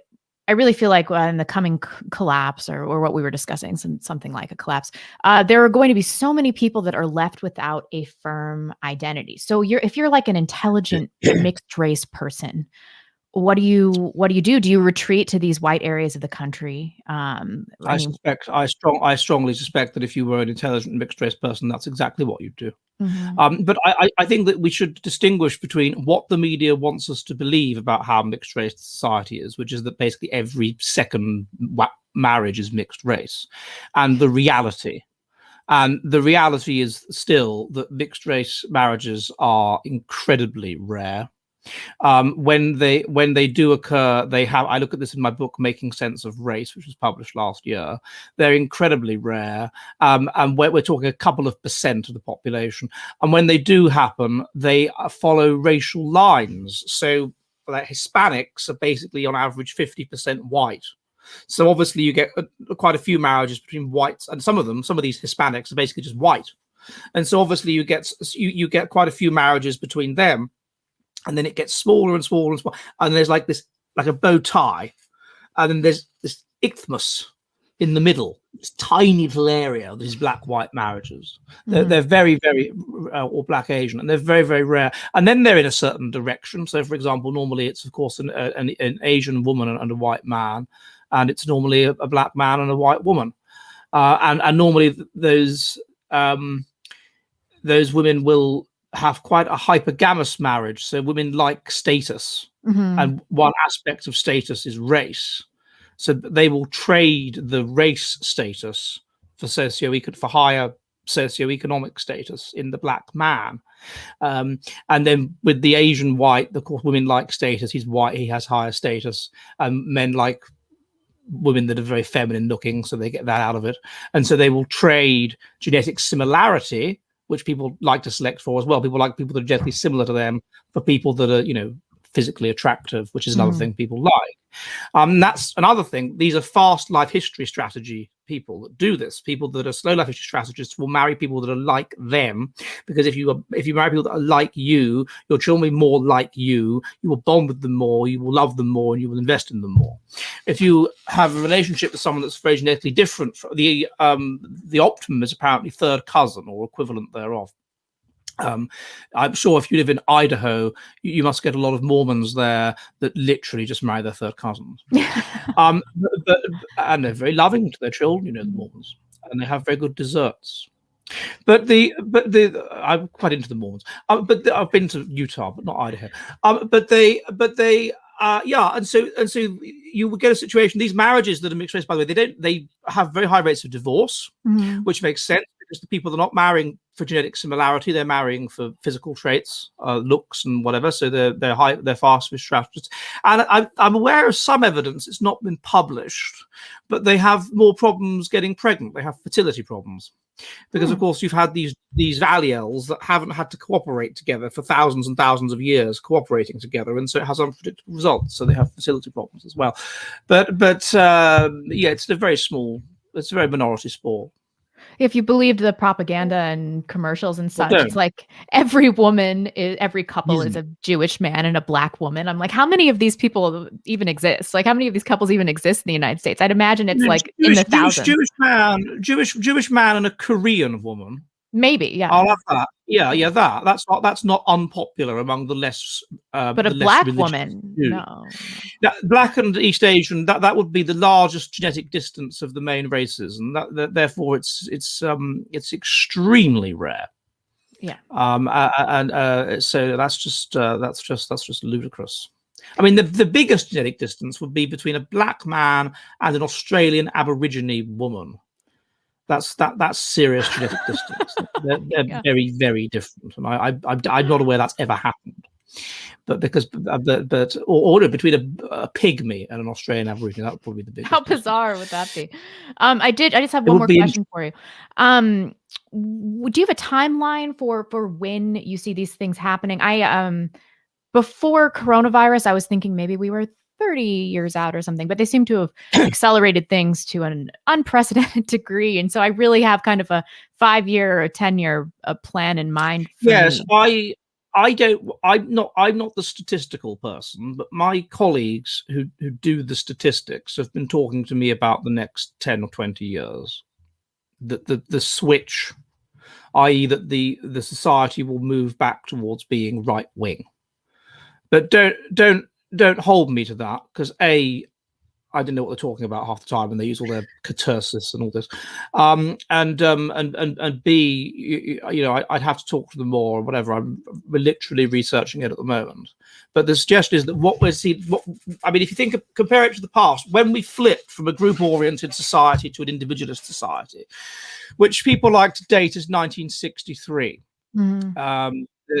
really feel like in the coming collapse or what we were discussing, something like a collapse, there are going to be so many people that are left without a firm identity. So if you're like an intelligent mixed race person, what do you do? Do you retreat to these white areas of the country? I strongly suspect that if you were an intelligent mixed race person, that's exactly what you'd do. Mm-hmm. But I think that we should distinguish between what the media wants us to believe about how mixed race society is, which is that basically every second marriage is mixed race, and the reality. And the reality is still that mixed race marriages are incredibly rare. When they do occur, I look at this in my book, Making Sense of Race, which was published last year. They're incredibly rare. And we're talking a couple of % of the population. And when they do happen, they follow racial lines. So like Hispanics are basically on average 50% white. So obviously you get quite a few marriages between whites, and some of these Hispanics are basically just white. And so obviously you get quite a few marriages between them. And then it gets smaller and smaller and smaller. And there's like a bow tie. And then there's this isthmus in the middle, this tiny little area of these black-white marriages. Mm-hmm. They're very, very, or black-Asian, and they're very, very rare. And then they're in a certain direction. So, for example, normally it's, of course, an Asian woman and a white man. And it's normally a black man and a white woman. And normally those women will have quite a hypergamous marriage. So women like status, and one aspect of status is race. So they will trade the race status for higher socioeconomic status in the black man. And then with the Asian white, of course, women like status. He's white, he has higher status. Men like women that are very feminine looking, so they get that out of it. And so they will trade genetic similarity, which people like to select for as well. People like people that are genetically similar to them, for people that are, physically attractive, which is another thing people like. That's another thing. These are fast life history strategy people that do this. People that are slow life history strategists will marry people that are like them, because if you marry people that are like you, your children will be more like you. You will bond with them more. You will love them more, and you will invest in them more. If you have a relationship with someone that's very genetically different, the optimum is apparently third cousin or equivalent thereof. I'm sure if you live in Idaho, you must get a lot of Mormons there that literally just marry their third cousins. And they're very loving to their children, the Mormons, and they have very good desserts. But I'm quite into the Mormons. I've been to Utah, but not Idaho. And so you would get a situation. These marriages that are mixed race, by the way, they have very high rates of divorce, which makes sense because the people are not marrying for genetic similarity; they're marrying for physical traits, looks, and whatever. So they're fast with strategists. And I'm aware of some evidence. It's not been published, but they have more problems getting pregnant. They have fertility problems. Because, of course, you've had these alleles that haven't had to cooperate together for thousands and thousands of years, cooperating together, and so it has unpredictable results. So they have fertility problems as well. But it's a very minority sport. If you believed the propaganda and commercials and such, it's like every couple is a Jewish man and a black woman. I'm like, how many of these people even exist? Like, how many of these couples even exist in the United States? I'd imagine it's in the thousands. Jewish man and a Korean woman. Maybe, yeah. I'll have that. Yeah, that's not unpopular among the less. But a black woman, no. Black and East Asian, that would be the largest genetic distance of the main races, and therefore it's extremely rare. Yeah. So that's just ludicrous. I mean, the biggest genetic distance would be between a black man and an Australian Aborigine woman. That's serious genetic distance. They're very, very different, and I'm not aware that's ever happened. But between a pigmy and an Australian Aborigine, that would probably be the biggest. How bizarre would that be? I just have one more question for you. Do you have a timeline for when you see these things happening? Before coronavirus, I was thinking maybe we were 30 years out or something, but they seem to have accelerated things to an unprecedented degree. And so I really have kind of a 5-year or 10-year plan in mind. Yes, me. I'm not the statistical person, but my colleagues who do the statistics have been talking to me about the next 10 or 20 years. The switch, i.e. that the society will move back towards being right wing. But don't hold me to that, because I don't know what they're talking about half the time, and they use all their catarsis and all this. And B, I'd have to talk to them more or whatever. We're literally researching it at the moment. But the suggestion is that what we're seeing, if you compare it to the past, when we flipped from a group-oriented society to an individualist society, which people like to date as 1963.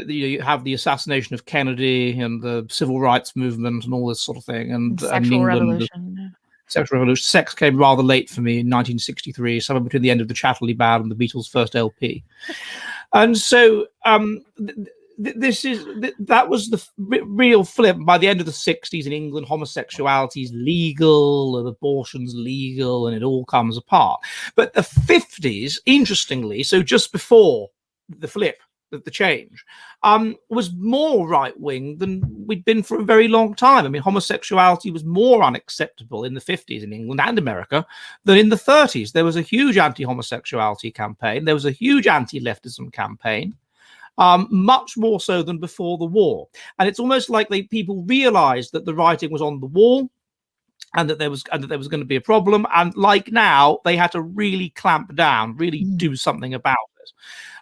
You have the assassination of Kennedy and the civil rights movement and all this sort of thing, and sexual revolution. Sexual revolution. Sex came rather late for me in 1963, somewhere between the end of the Chatterley Band and the Beatles' first LP. And so that was the real flip. By the end of the 60s in England, homosexuality is legal and abortion's legal, and it all comes apart. But the 50s, interestingly, so just before the flip, the change, was more right-wing than we'd been for a very long time. I mean, homosexuality was more unacceptable in the 50s in England and America than in the 30s. There was a huge anti-homosexuality campaign. There was a huge anti-leftism campaign, much more so than before the war. And it's almost like people realized that the writing was on the wall, and that there was going to be a problem. And like now, they had to really clamp down, really do something about it.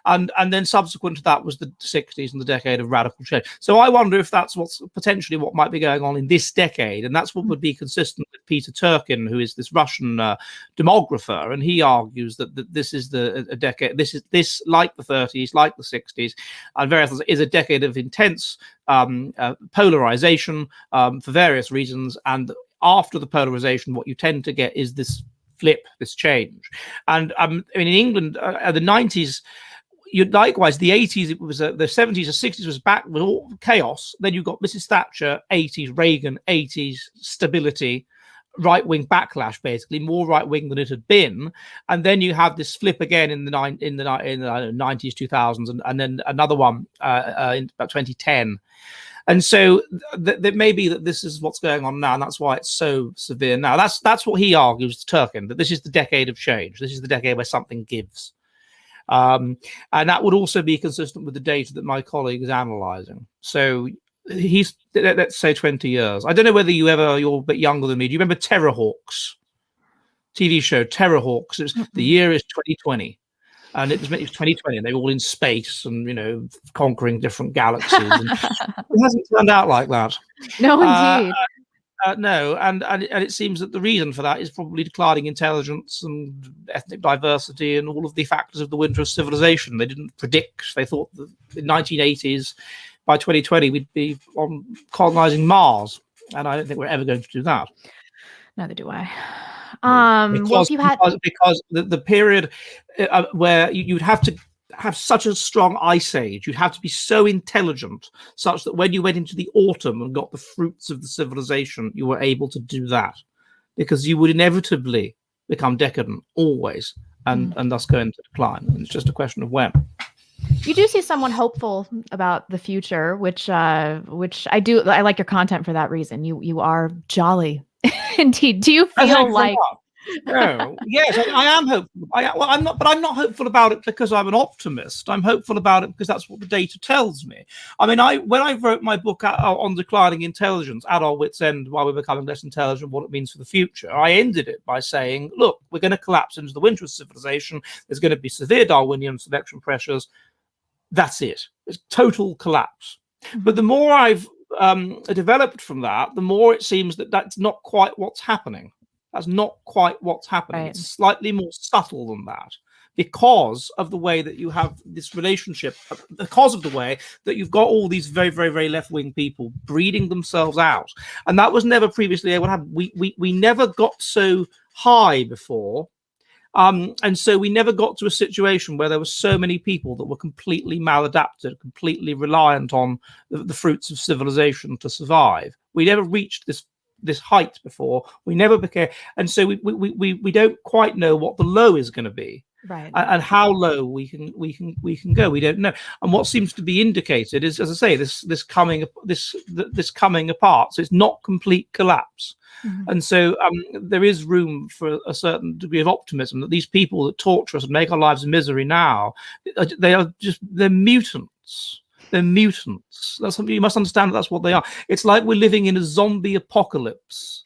And then subsequent to that was the 60s and the decade of radical change. So I wonder if that's what's potentially what might be going on in this decade. And that's what would be consistent with Peter Turkin, who is this Russian demographer. And he argues that this is a decade, this like the 30s, like the 60s, and various others, is a decade of intense polarization for various reasons. And after the polarization, what you tend to get is this flip, this change. And in England, the 90s, likewise, the 80s, it was the 70s or 60s was back with all chaos. Then you got Mrs. Thatcher, 80s, Reagan, 80s, stability, right-wing backlash, basically more right-wing than it had been. And then you have this flip again in the 90s, 2000s, and then another one in about 2010. And so that may be that this is what's going on now, and that's why it's so severe now. That's what he argues, Turkin, that this is the decade of change. This is the decade where something gives. And that would also be consistent with the data that my colleague is analyzing. So he's, let's say 20 years. I don't know whether you're a bit younger than me. Do you remember Terrorhawks? TV show Terrorhawks. The year is 2020. And it was 2020, and they were all in space and, conquering different galaxies. And it hasn't turned out like that. No, indeed. No, and it seems that the reason for that is probably declining intelligence and ethnic diversity and all of the factors of the winter of civilization. They didn't predict. They thought that in the 1980s, by 2020, we'd be on colonizing Mars, and I don't think we're ever going to do that. Neither do I. Because the period where you'd have to have such a strong ice age, you'd have to be so intelligent such that when you went into the autumn and got the fruits of the civilization, you were able to do that, because you would inevitably become decadent always, and thus go into decline. And it's just a question of when. You do see someone hopeful about the future, which I do. I like your content for that reason. You are jolly. Indeed. Do you feel like? No. Yes, I am hopeful. I'm not, but I'm not hopeful about it because I'm an optimist. I'm hopeful about it because that's what the data tells me. I mean, when I wrote my book on declining intelligence, at our wits' end, why we're becoming less intelligent, what it means for the future, I ended it by saying, look, we're going to collapse into the winter of civilization. There's going to be severe Darwinian selection pressures. That's it. It's total collapse. But the more I've developed from that, the more it seems that that's not quite what's happening. That's not quite what's happening. Right. It's slightly more subtle than that, because of the way that you have this relationship, because of the way that you've got all these very, very, very left-wing people breeding themselves out. And that was never previously able to happen. We never got so high before. And so we never got to a situation where there were so many people that were completely maladapted, completely reliant on the fruits of civilization to survive. We never reached this height before. We never became, and so we don't quite know what the low is going to be, right? And how low we can go. We don't know. And what seems to be indicated is, as I say, this coming apart. So it's not complete collapse. Mm-hmm. And so there is room for a certain degree of optimism that these people that torture us and make our lives a misery now, they're mutants. They're mutants. That's something you must understand. That's what they are. It's like we're living in a zombie apocalypse,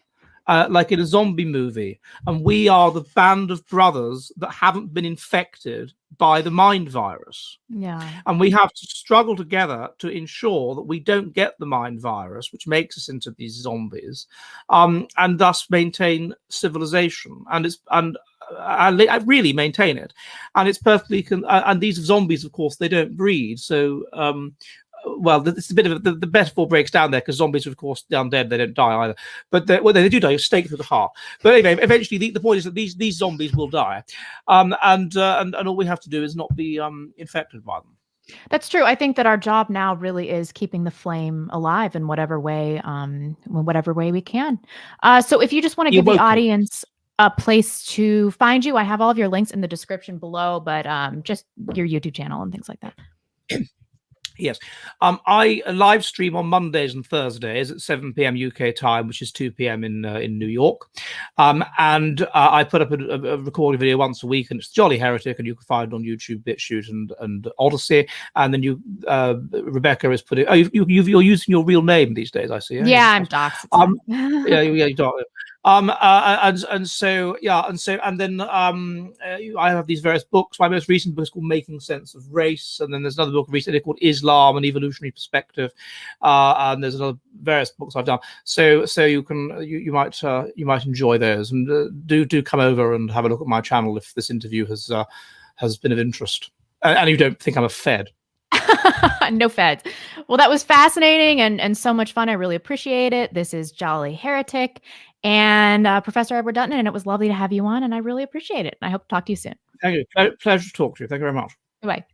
like in a zombie movie, and we are the band of brothers that haven't been infected by the mind virus. Yeah. And we have to struggle together to ensure that we don't get the mind virus, which makes us into these zombies, and thus maintain civilization. And I really maintain it, and it's perfectly. And these zombies, of course, they don't breed. So, well, it's a bit of the metaphor breaks down there, because zombies, of course, they're undead. They don't die either, but they do die. Stake through the heart. But anyway, eventually, the point is that these zombies will die, and all we have to do is not be infected by them. That's true. I think that our job now really is keeping the flame alive in whatever way we can. So if you just want to give the audience a place to find you, I have all of your links in the description below, but just your YouTube channel and things like that. Yes. I live stream on Mondays and Thursdays at 7 p.m. UK time, which is 2 p.m. in New York. And I put up a recording video once a week, and it's Jolly Heretic, and you can find it on YouTube, Bitchute, and Odyssey. And then Rebecca has put it. Oh, you're using your real name these days, I see. Yeah, I'm doxed. Yeah, you don't. And then I have these various books. My most recent book is called Making Sense of Race, and then there's another book recently called Islam: An Evolutionary Perspective, and there's another various books I've done. So you might enjoy those, and do come over and have a look at my channel if this interview has been of interest, and you don't think I'm a fed. No feds. Well, that was fascinating and so much fun. I really appreciate it. This is Jolly Heretic and Professor Edward Dutton, and it was lovely to have you on, and I really appreciate it. And I hope to talk to you soon. Thank you. Pleasure to talk to you. Thank you very much. Bye.